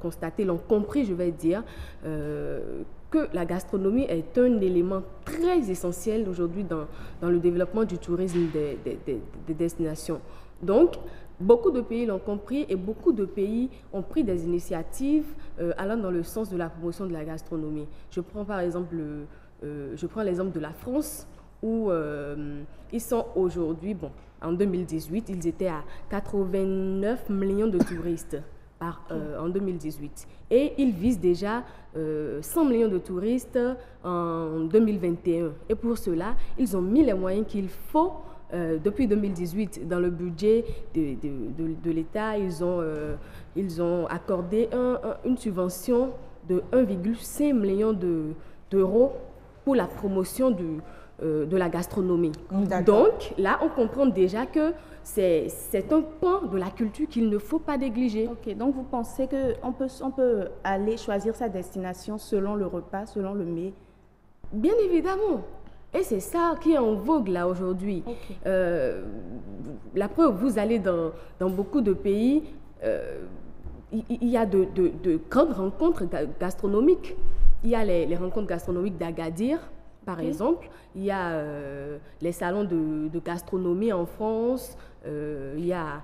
constaté, l'ont compris, je vais dire, que la gastronomie est un élément très essentiel aujourd'hui dans le développement du tourisme des destinations. Donc, beaucoup de pays l'ont compris et beaucoup de pays ont pris des initiatives allant dans le sens de la promotion de la gastronomie. Je prends par exemple l'exemple de la France où ils sont aujourd'hui, en 2018, ils étaient à 89 millions de touristes en 2018. Et ils visent déjà 100 millions de touristes en 2021. Et pour cela, ils ont mis les moyens qu'il faut. Depuis 2018, dans le budget de l'État, ils ont accordé une subvention de 1,5 million d'euros pour la promotion de la gastronomie. Donc là, on comprend déjà que c'est un pan de la culture qu'il ne faut pas négliger. Ok, donc vous pensez qu'on peut aller choisir sa destination selon le repas, selon le mets? Bien évidemment. Et c'est ça qui est en vogue là aujourd'hui. Okay. La preuve, vous allez dans beaucoup de pays, il y a de grandes rencontres gastronomiques. Il y a les rencontres gastronomiques d'Agadir, par exemple. Il y a les salons de gastronomie en France. Il y a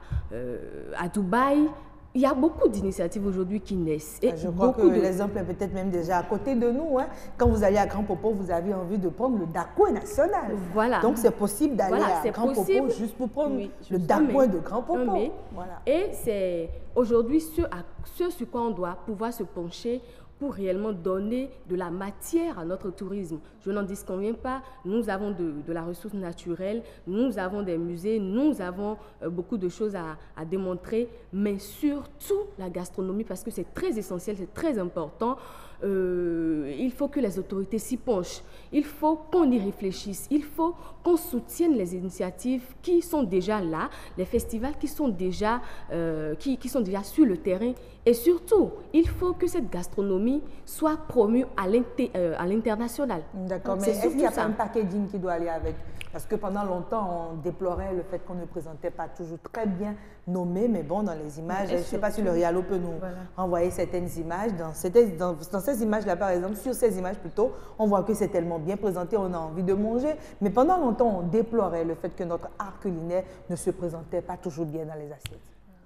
à Dubaï. Il y a beaucoup d'initiatives aujourd'hui qui naissent. Et je crois que l'exemple est peut-être même déjà à côté de nous. Hein. Quand vous allez à Grand Popo, vous avez envie de prendre le dakoué national. Voilà. Donc c'est possible d'aller à Grand Popo juste pour prendre le dakoué de Grand Popo. Voilà. Et c'est aujourd'hui ce sur quoi on doit pouvoir se pencher pour réellement donner de la matière à notre tourisme. Je n'en disconviens pas, nous avons de la ressource naturelle, nous avons des musées, nous avons beaucoup de choses à démontrer, mais surtout la gastronomie, parce que c'est très essentiel, c'est très important. Il faut que les autorités s'y penchent, il faut qu'on y réfléchisse, il faut qu'on soutienne les initiatives qui sont déjà là, les festivals qui sont déjà sur le terrain. Et surtout, il faut que cette gastronomie gastronomie soit promue à l'international. D'accord, mais est-ce qu'il n'y a pas un packaging qui doit aller avec? Parce que pendant longtemps, on déplorait le fait qu'on ne présentait pas toujours très bien nommé, mais bon, dans les images, je ne sais pas si le Rialo peut nous envoyer certaines images. Dans ces images-là, par exemple, sur ces images plutôt, on voit que c'est tellement bien présenté, on a envie de manger. Mais pendant longtemps, on déplorait le fait que notre art culinaire ne se présentait pas toujours bien dans les assiettes.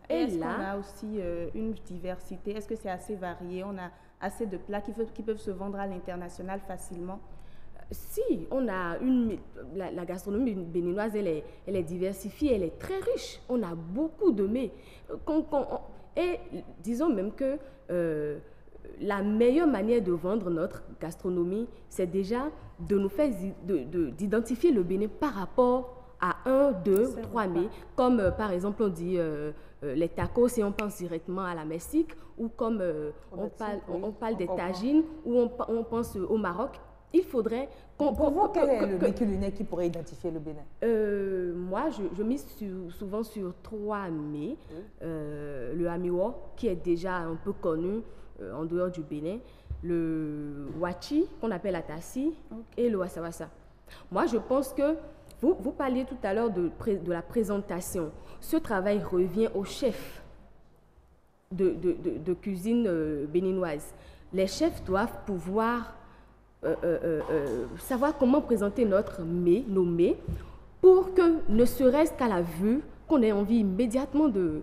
Et est-ce qu'on a aussi une diversité? Est-ce que c'est assez varié? On a assez de plats qui peuvent se vendre à l'international facilement? Si, on a la gastronomie béninoise, elle est diversifiée, elle est très riche. On a beaucoup de mets. Et disons même que la meilleure manière de vendre notre gastronomie, c'est déjà de nous faire d'identifier le Bénin par rapport à 1, 2, 3 mets. Comme par exemple, on dit les tacos et on pense directement à la Mexique, ou comme on parle des tagines, ou on pense au Maroc. Il faudrait Pour vous, quel est le mets culinaire qui pourrait identifier le Bénin? Moi, je mise souvent sur 3 mets. Le amiwo, qui est déjà un peu connu en dehors du Bénin. Le wachi, qu'on appelle la tassi, et le wasawasa. Moi, je pense que vous parliez tout à l'heure de la présentation. Ce travail revient aux chefs de cuisine béninoise. Les chefs doivent pouvoir savoir comment présenter nos mets, pour que, ne serait-ce qu'à la vue, qu'on ait envie immédiatement de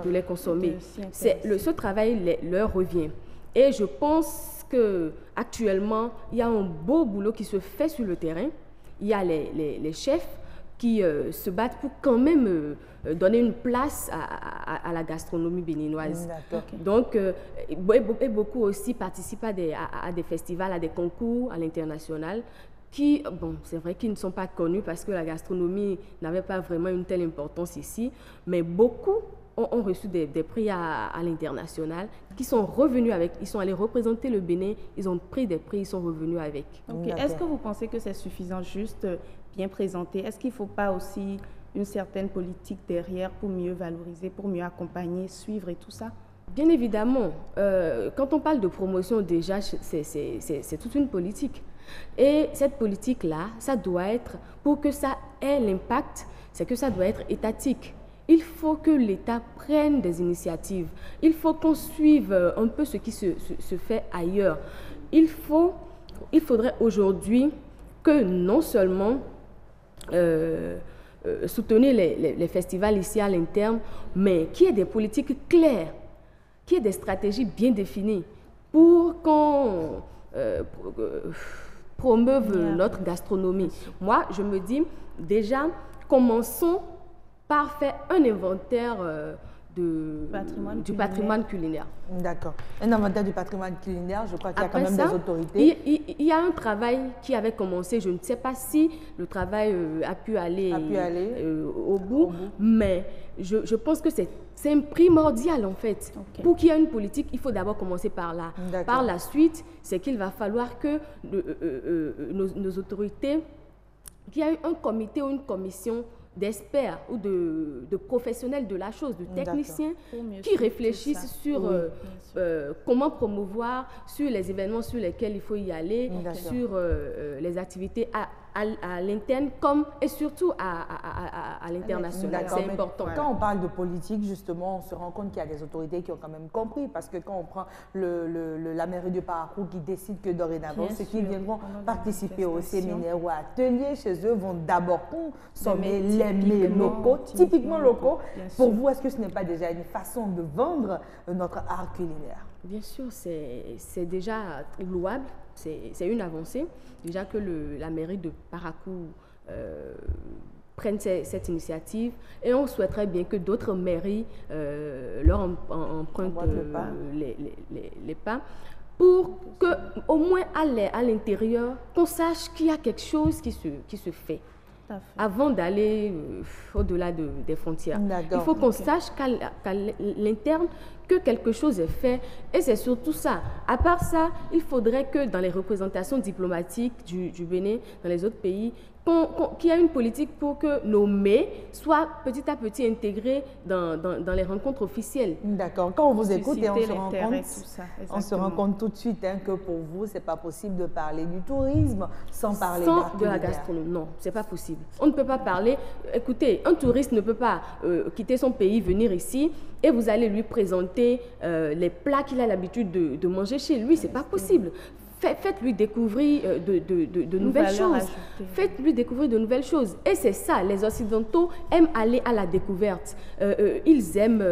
les consommer. Ce travail leur revient. Et je pense qu'actuellement, il y a un beau boulot qui se fait sur le terrain. Il y a les chefs qui se battent pour quand même donner une place à la gastronomie béninoise. Donc, et beaucoup aussi participent à des festivals, à des concours à l'international qui, bon, c'est vrai qu'ils ne sont pas connus parce que la gastronomie n'avait pas vraiment une telle importance ici, mais beaucoup ont reçu des prix à l'international, qui sont revenus avec, ils sont allés représenter le Bénin, ils ont pris des prix, ils sont revenus avec. Est-ce que vous pensez que c'est suffisant juste bien présenté? Est-ce qu'il ne faut pas aussi une certaine politique derrière pour mieux valoriser, pour mieux accompagner, suivre et tout ça? Bien évidemment, quand on parle de promotion déjà, c'est toute une politique. Et cette politique-là, ça doit être, pour que ça ait l'impact, c'est que ça doit être étatique. Il faut que l'État prenne des initiatives. Il faut qu'on suive un peu ce qui se fait ailleurs. Il faudrait aujourd'hui que non seulement soutenir les festivals ici à l'interne, mais qu'il y ait des politiques claires, qu'il y ait des stratégies bien définies pour qu'on promeuve notre gastronomie. Moi, je me dis déjà, commençons par faire un inventaire du patrimoine culinaire. D'accord. Un inventaire du patrimoine culinaire, je crois qu'il y a quand même des autorités. Il y a un travail qui avait commencé, je ne sais pas si le travail a pu aller au bout, mais je pense que c'est primordial en fait. Pour qu'il y ait une politique, il faut d'abord commencer par là. Par la suite, c'est qu'il va falloir que nos autorités, qu'il y ait un comité ou une commission d'experts ou de professionnels de la chose, de techniciens qui réfléchissent sur comment promouvoir, sur les événements sur lesquels il faut y aller, sur les activités à l'interne comme et surtout à l'international. C'est important. Quand on parle de politique, justement, on se rend compte qu'il y a des autorités qui ont quand même compris, parce que quand on prend la mairie de Parakou qui décide que dorénavant, ceux qui viendront participer au séminaire ou à atelier chez eux vont d'abord consommer les mets locaux, typiquement locaux. Pour vous, est-ce que ce n'est pas déjà une façon de vendre notre art culinaire? Bien sûr, c'est déjà louable, c'est une avancée. Déjà que la mairie de Parakou prenne cette initiative, et on souhaiterait bien que d'autres mairies leur empruntent les pas, pour qu'au moins à l'intérieur, qu'on sache qu'il y a quelque chose qui se fait. Avant d'aller au-delà des frontières. Il faut qu'on sache qu'à l'interne, que quelque chose est fait, et c'est surtout ça. À part ça, il faudrait que dans les représentations diplomatiques du Bénin, dans les autres pays, qu'il y a une politique pour que nos mets soient petit à petit intégrés dans les rencontres officielles. D'accord. Quand on vous écoute, et on se rend compte tout de suite que pour vous, ce n'est pas possible de parler du tourisme sans parler de la gastronomie. Non, ce n'est pas possible. On ne peut pas parler... Écoutez, un touriste ne peut pas quitter son pays, venir ici, et vous allez lui présenter les plats qu'il a l'habitude de manger chez lui. Ce n'est pas possible. Faites-lui découvrir de nouvelles choses. Faites-lui découvrir de nouvelles choses. Et c'est ça, les Occidentaux aiment aller à la découverte. Ils aiment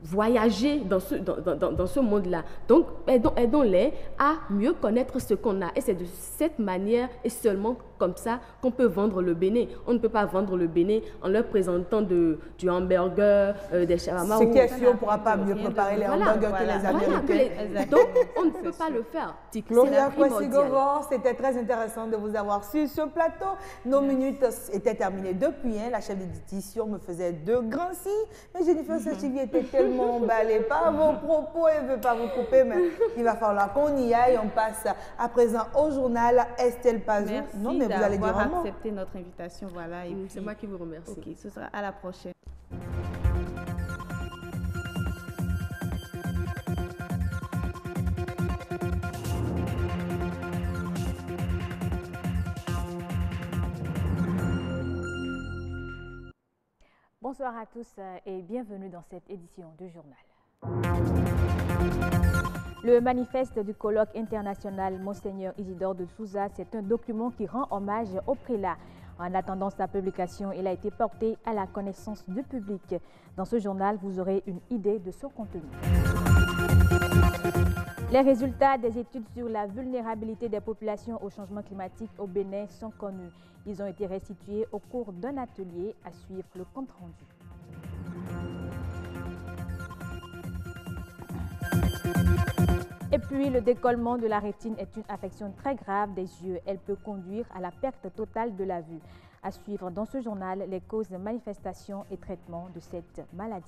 voyager dans ce monde-là. Donc, aidons-les à mieux connaître ce qu'on a. Et c'est de cette manière et seulement comme ça qu'on peut vendre le Bénin. On ne peut pas vendre le Bénin en leur présentant du hamburger, des shawarma. C'est question, on ne pourra pas mieux préparer les hamburgers que les Américains. Donc, on ne peut pas le faire. Gloria Kwesi-Gogo, c'était très intéressant de vous avoir sur ce plateau. Nos minutes étaient terminées depuis. La chef d'édition me faisait 2 grands signes. Mais Jennifer Sechivi était tellement emballée par vos propos. Elle ne veut pas vous couper, mais il va falloir qu'on y aille. On passe à présent au journal Estelle Pazou. Merci d'avoir accepté notre invitation. Voilà, c'est moi qui vous remercie. Ok, ce sera à la prochaine. Bonsoir à tous et bienvenue dans cette édition du journal. Le manifeste du colloque international Monseigneur Isidore de Souza, c'est un document qui rend hommage au prélat. En attendant sa publication, il a été porté à la connaissance du public. Dans ce journal, vous aurez une idée de son contenu. Les résultats des études sur la vulnérabilité des populations au changement climatique au Bénin sont connus. Ils ont été restitués au cours d'un atelier. À suivre le compte rendu. Et puis, le décollement de la rétine est une affection très grave des yeux. Elle peut conduire à la perte totale de la vue. À suivre dans ce journal les causes, manifestations et traitements de cette maladie.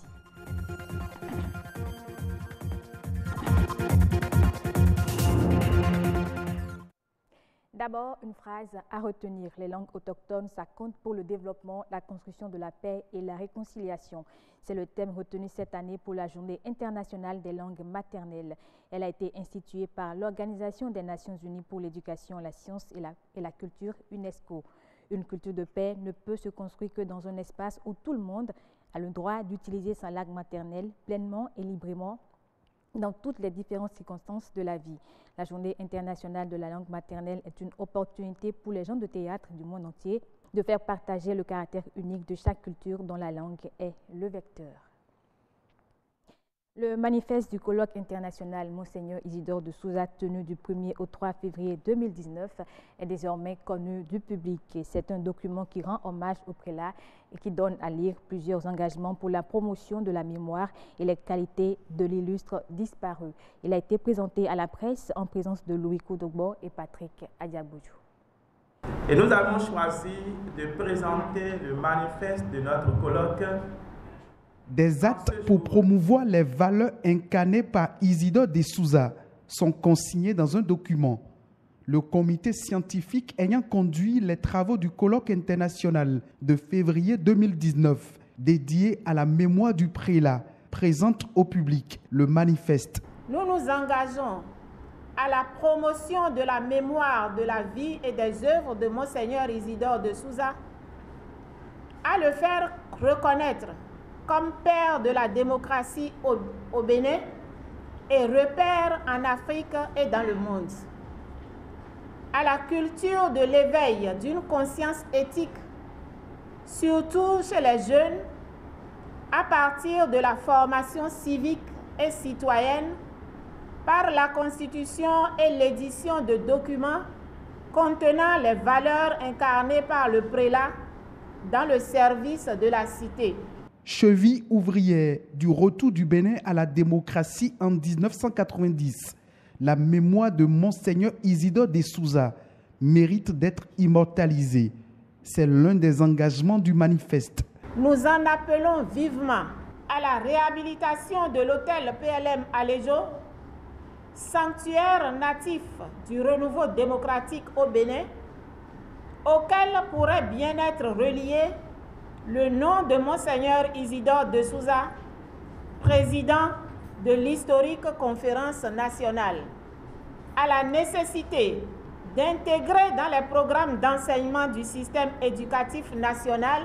D'abord, une phrase à retenir. Les langues autochtones, ça compte pour le développement, la construction de la paix et la réconciliation. C'est le thème retenu cette année pour la Journée internationale des langues maternelles. Elle a été instituée par l'Organisation des Nations Unies pour l'éducation, la science et la culture, UNESCO. Une culture de paix ne peut se construire que dans un espace où tout le monde a le droit d'utiliser sa langue maternelle pleinement et librement dans toutes les différentes circonstances de la vie. La Journée internationale de la langue maternelle est une opportunité pour les gens de théâtre du monde entier de faire partager le caractère unique de chaque culture dont la langue est le vecteur. Le manifeste du colloque international Monseigneur Isidore de Souza, tenu du 1er au 3 février 2019, est désormais connu du public. C'est un document qui rend hommage au prélat et qui donne à lire plusieurs engagements pour la promotion de la mémoire et les qualités de l'illustre disparu. Il a été présenté à la presse en présence de Louis Koudogbo et Patrick Adiaboudjou. Et nous avons choisi de présenter le manifeste de notre colloque. Des actes pour promouvoir les valeurs incarnées par Isidore de Souza sont consignés dans un document. Le comité scientifique ayant conduit les travaux du colloque international de février 2019 dédié à la mémoire du prélat présente au public le manifeste. Nous nous engageons à la promotion de la mémoire de la vie et des œuvres de Monseigneur Isidore de Souza, à le faire reconnaître comme père de la démocratie au Bénin et repère en Afrique et dans le monde. À la culture de l'éveil d'une conscience éthique, surtout chez les jeunes, à partir de la formation civique et citoyenne, par la constitution et l'édition de documents contenant les valeurs incarnées par le prélat dans le service de la cité. Cheville ouvrière du retour du Bénin à la démocratie en 1990, la mémoire de Monseigneur Isidore de Souza mérite d'être immortalisée. C'est l'un des engagements du manifeste. Nous en appelons vivement à la réhabilitation de l'hôtel PLM Aléjo, sanctuaire natif du renouveau démocratique au Bénin, auquel pourrait bien être relié le nom de Monseigneur Isidore de Souza, président de l'historique conférence nationale, à la nécessité d'intégrer dans les programmes d'enseignement du système éducatif national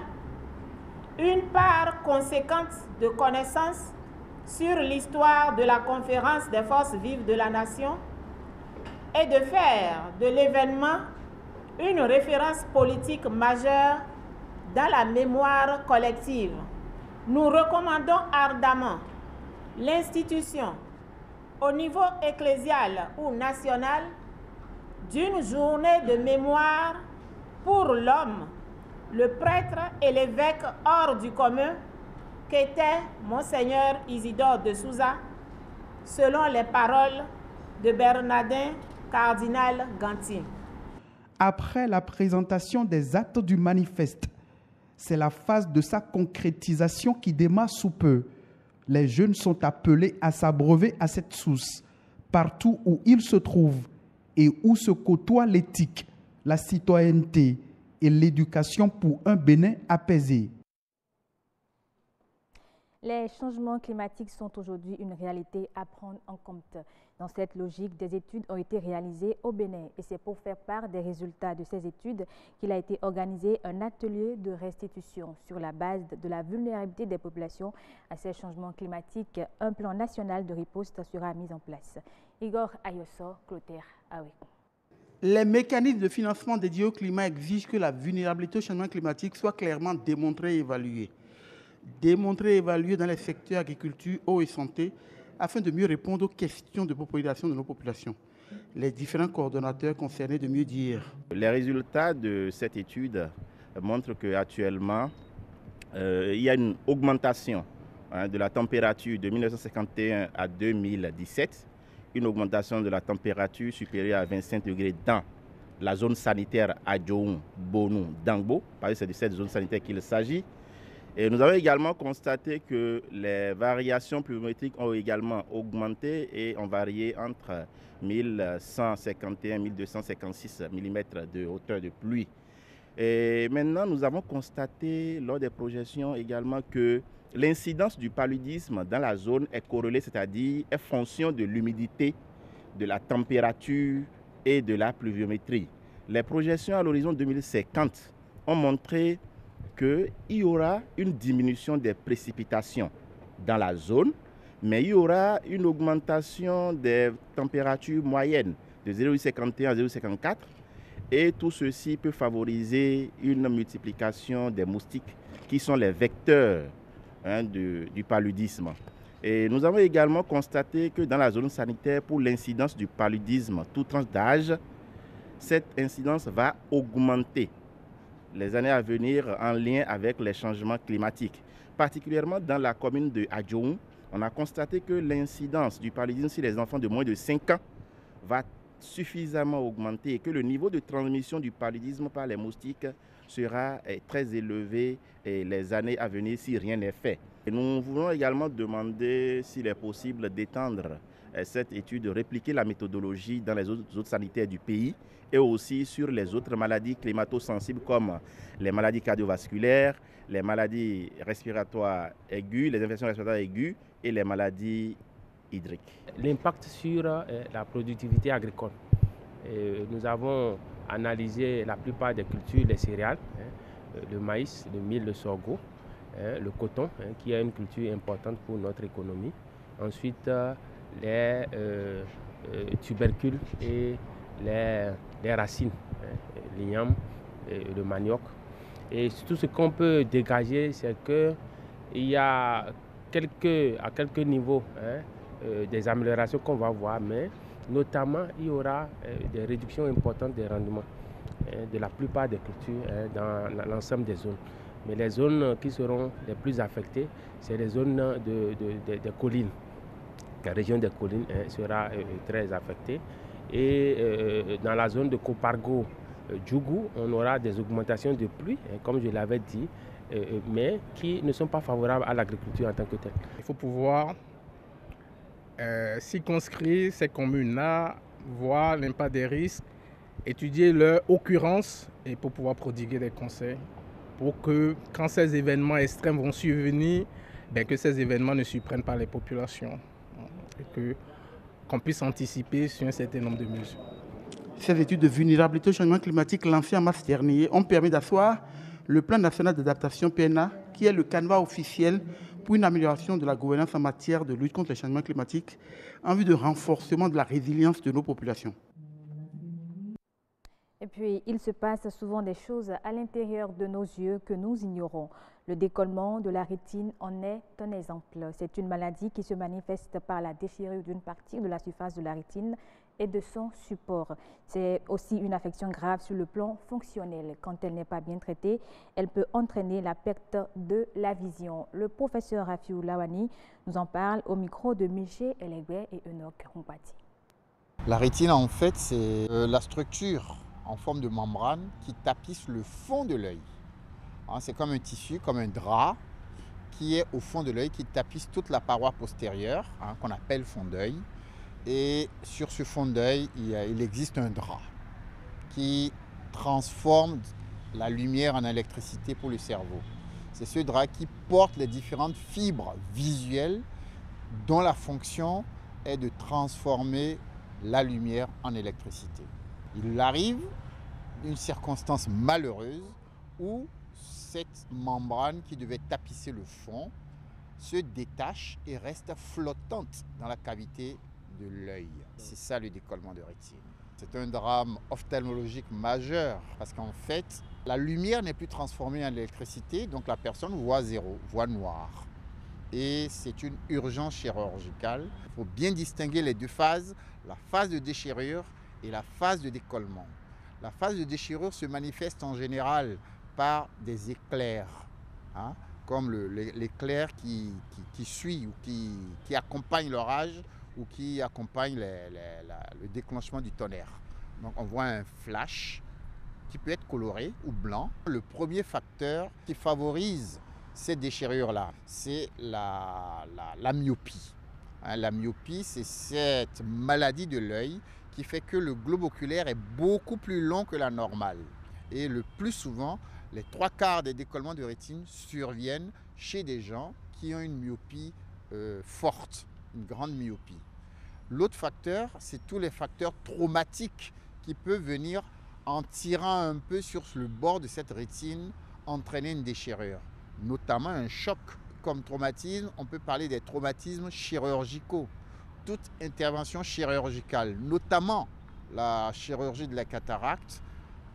une part conséquente de connaissances sur l'histoire de la conférence des forces vives de la nation et de faire de l'événement une référence politique majeure dans la mémoire collective. Nous recommandons ardemment l'institution, au niveau ecclésial ou national, d'une journée de mémoire pour l'homme, le prêtre et l'évêque hors du commun qu'était Monseigneur Isidore de Souza, selon les paroles de Bernardin Cardinal Ganti. Après la présentation des actes du manifeste, c'est la phase de sa concrétisation qui démarre sous peu. Les jeunes sont appelés à s'abreuver à cette source, partout où ils se trouvent et où se côtoient l'éthique, la citoyenneté et l'éducation pour un Bénin apaisé. Les changements climatiques sont aujourd'hui une réalité à prendre en compte. Dans cette logique, des études ont été réalisées au Bénin et c'est pour faire part des résultats de ces études qu'il a été organisé un atelier de restitution sur la base de la vulnérabilité des populations à ces changements climatiques. Un plan national de riposte sera mis en place. Igor Ayoso, Clotaire, Awe. Les mécanismes de financement dédiés au climat exigent que la vulnérabilité au changement climatique soit clairement démontrée et évaluée. Démontrée et évaluée dans les secteurs agriculture, eau et santé, afin de mieux répondre aux questions de population de nos populations. Les différents coordonnateurs concernés de mieux dire. Les résultats de cette étude montrent qu'actuellement, il y a une augmentation de la température de 1951 à 2017, une augmentation de la température supérieure à 25 degrés dans la zone sanitaire Adjoum, Bonou, Dangbo, parce que c'est de cette zone sanitaire qu'il s'agit. Et nous avons également constaté que les variations pluviométriques ont également augmenté et ont varié entre 1151 et 1256 mm de hauteur de pluie. Et maintenant, nous avons constaté lors des projections également que l'incidence du paludisme dans la zone est corrélée, c'est-à-dire est fonction de l'humidité, de la température et de la pluviométrie. Les projections à l'horizon 2050 ont montré qu'il y aura une diminution des précipitations dans la zone, mais il y aura une augmentation des températures moyennes de 0,51 à 0,54 et tout ceci peut favoriser une multiplication des moustiques qui sont les vecteurs du paludisme. Et nous avons également constaté que dans la zone sanitaire, pour l'incidence du paludisme, toute tranche d'âge, cette incidence va augmenter les années à venir en lien avec les changements climatiques. Particulièrement dans la commune de Adjoum, on a constaté que l'incidence du paludisme chez les enfants de moins de 5 ans va suffisamment augmenter et que le niveau de transmission du paludisme par les moustiques sera très élevé les années à venir si rien n'est fait. Et nous voulons également demander s'il est possible d'étendre cette étude, répliquer la méthodologie dans les autres zones sanitaires du pays et aussi sur les autres maladies climato-sensibles comme les maladies cardiovasculaires, les maladies respiratoires aiguës, les infections respiratoires aiguës et les maladies hydriques. L'impact sur la productivité agricole. Nous avons analysé la plupart des cultures, les céréales, le maïs, le mil, le sorgho, le coton, qui est une culture importante pour notre économie. Ensuite, les tubercules et les racines, l'igname, le manioc. Et tout ce qu'on peut dégager, c'est qu'il y a à quelques niveaux des améliorations qu'on va voir, mais notamment il y aura des réductions importantes des rendements de la plupart des cultures dans l'ensemble des zones. Mais les zones qui seront les plus affectées, c'est les zones des collines. La région des collines sera très affectée. Et dans la zone de Kopargo, Djougou, on aura des augmentations de pluie, comme je l'avais dit, mais qui ne sont pas favorables à l'agriculture en tant que telle. Il faut pouvoir circonscrire ces communes-là, voir l'impact des risques étudier leur occurrence et pour pouvoir prodiguer des conseils pour que quand ces événements extrêmes vont survenir, que ces événements ne surprennent pas les populations et qu'on puisse anticiper sur un certain nombre de mesures. Ces études de vulnérabilité au changement climatique lancées en mars dernier ont permis d'asseoir le plan national d'adaptation PNA, qui est le canevas officiel pour une amélioration de la gouvernance en matière de lutte contre le changement climatique en vue de renforcement de la résilience de nos populations. Et puis, il se passe souvent des choses à l'intérieur de nos yeux que nous ignorons. Le décollement de la rétine en est un exemple. C'est une maladie qui se manifeste par la déchirure d'une partie de la surface de la rétine et de son support. C'est aussi une affection grave sur le plan fonctionnel. Quand elle n'est pas bien traitée, elle peut entraîner la perte de la vision. Le professeur Rafiou Lawani nous en parle au micro de Miché Elegbe et Enoch Rumpati. La rétine, en fait, c'est la structure en forme de membrane qui tapisse le fond de l'œil. C'est comme un tissu, comme un drap qui est au fond de l'œil, qui tapisse toute la paroi postérieure, qu'on appelle fond d'œil. Et sur ce fond d'œil, il existe un drap qui transforme la lumière en électricité pour le cerveau. C'est ce drap qui porte les différentes fibres visuelles dont la fonction est de transformer la lumière en électricité. Il arrive une circonstance malheureuse où cette membrane qui devait tapisser le fond se détache et reste flottante dans la cavité de l'œil. C'est ça le décollement de rétine. C'est un drame ophtalmologique majeur parce qu'en fait, la lumière n'est plus transformée en électricité, donc la personne voit zéro, voit noir. Et c'est une urgence chirurgicale. Il faut bien distinguer les deux phases, la phase de déchirure et la phase de décollement. La phase de déchirure se manifeste en général par des éclairs, comme l'éclair qui suit ou qui accompagne l'orage ou qui accompagne le déclenchement du tonnerre. Donc on voit un flash qui peut être coloré ou blanc. Le premier facteur qui favorise ces déchirures-là, c'est la myopie. La myopie, c'est cette maladie de l'œil qui fait que le globe oculaire est beaucoup plus long que la normale. Et le plus souvent, les 3/4 des décollements de rétine surviennent chez des gens qui ont une myopie forte, une grande myopie. L'autre facteur, c'est tous les facteurs traumatiques qui peuvent venir en tirant un peu sur le bord de cette rétine, entraîner une déchirure, notamment un choc. Comme traumatisme, on peut parler des traumatismes chirurgicaux. Toute intervention chirurgicale, notamment la chirurgie de la cataracte,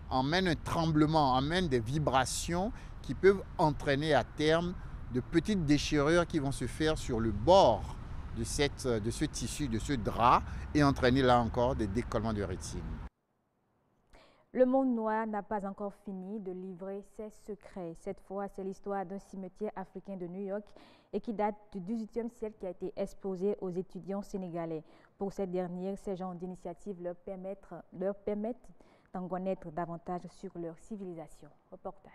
emmène un tremblement, emmène des vibrations qui peuvent entraîner à terme de petites déchirures qui vont se faire sur le bord de ce tissu, de ce drap, et entraîner là encore des décollements de rétine. Le monde noir n'a pas encore fini de livrer ses secrets. Cette fois, c'est l'histoire d'un cimetière africain de New York et qui date du XVIIIe siècle qui a été exposé aux étudiants sénégalais. Pour cette dernière, ces genres d'initiatives leur permettent d'en connaître davantage sur leur civilisation. Reportage.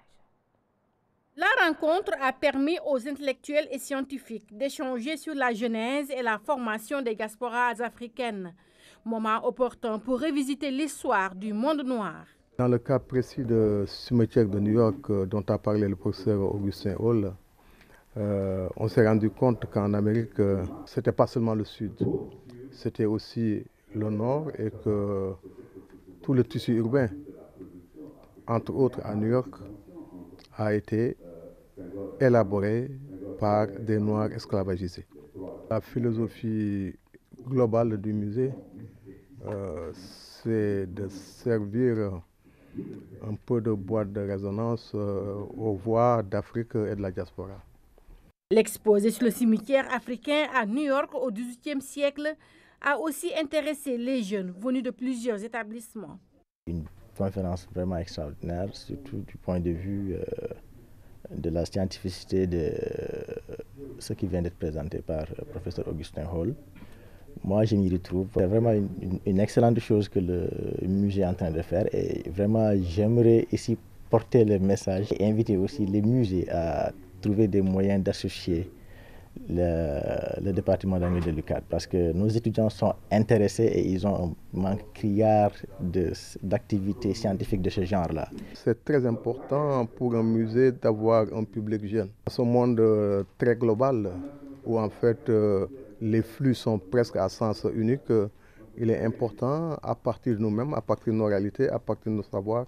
La rencontre a permis aux intellectuels et scientifiques d'échanger sur la genèse et la formation des diasporas africaines. Moment opportun pour revisiter l'histoire du monde noir. Dans le cas précis du cimetière de New York dont a parlé le professeur Augustin Hall, on s'est rendu compte qu'en Amérique, ce n'était pas seulement le Sud, c'était aussi le Nord et que tout le tissu urbain, entre autres à New York, a été élaboré par des Noirs esclavagisés. La philosophie globale du musée, c'est de servir un peu de boîte de résonance aux voix d'Afrique et de la diaspora. L'exposé sur le cimetière africain à New York au XVIIIe siècle a aussi intéressé les jeunes venus de plusieurs établissements. Une conférence vraiment extraordinaire, surtout du point de vue de la scientificité de ce qui vient d'être présenté par le professeur Augustin Hall. Moi, je m'y retrouve. C'est vraiment une excellente chose que le musée est en train de faire et vraiment, j'aimerais ici porter le message et inviter aussi les musées à trouver des moyens d'associer le département d'anglais de l'UQAD parce que nos étudiants sont intéressés et ils ont un manque criard d'activités scientifiques de ce genre-là. C'est très important pour un musée d'avoir un public jeune. Dans ce monde très global où en fait les flux sont presque à sens unique, il est important à partir de nous-mêmes, à partir de nos réalités, à partir de nos savoirs,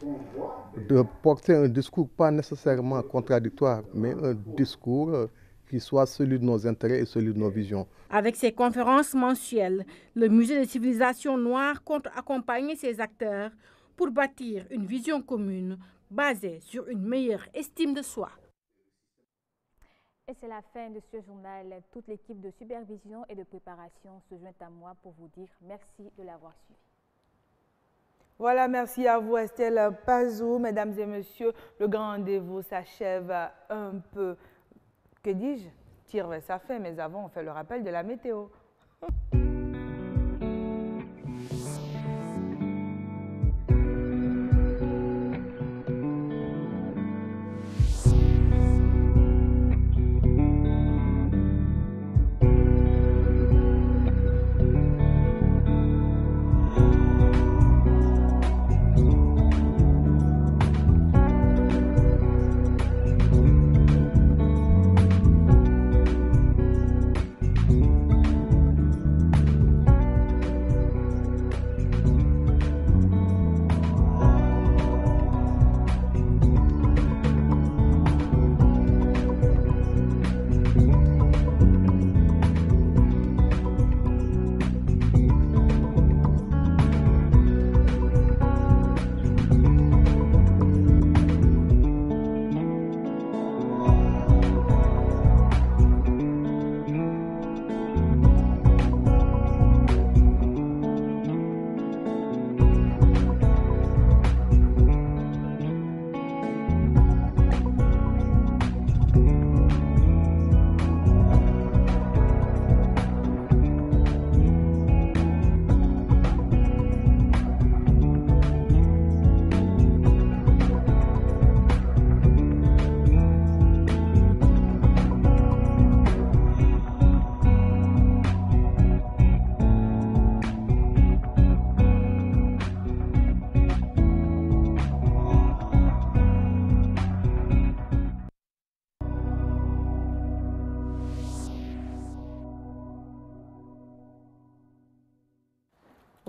de porter un discours pas nécessairement contradictoire, mais un discours qui soit celui de nos intérêts et celui de nos visions. Avec ses conférences mensuelles, le Musée des civilisations noires compte accompagner ses acteurs pour bâtir une vision commune basée sur une meilleure estime de soi. Et c'est la fin de ce journal. Toute l'équipe de supervision et de préparation se joint à moi pour vous dire merci de l'avoir suivi. Voilà, merci à vous Estelle Pazou. Mesdames et messieurs, le grand rendez-vous s'achève un peu. Que dis-je? Tire vers sa fin, mais avant, on fait le rappel de la météo.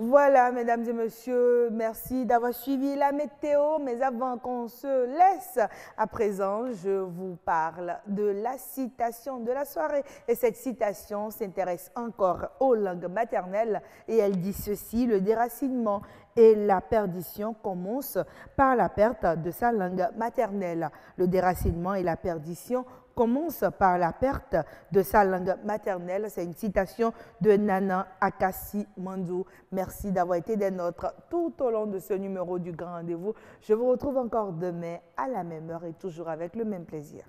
Voilà, mesdames et messieurs, merci d'avoir suivi la météo. Mais avant qu'on se laisse, à présent, je vous parle de la citation de la soirée. Et cette citation s'intéresse encore aux langues maternelles et elle dit ceci: le déracinement et la perdition commencent par la perte de sa langue maternelle. Le déracinement et la perdition commence par la perte de sa langue maternelle. C'est une citation de Nana Akasi Mandou. Merci d'avoir été des nôtres tout au long de ce numéro du Grand Rendez-vous. Je vous retrouve encore demain à la même heure et toujours avec le même plaisir.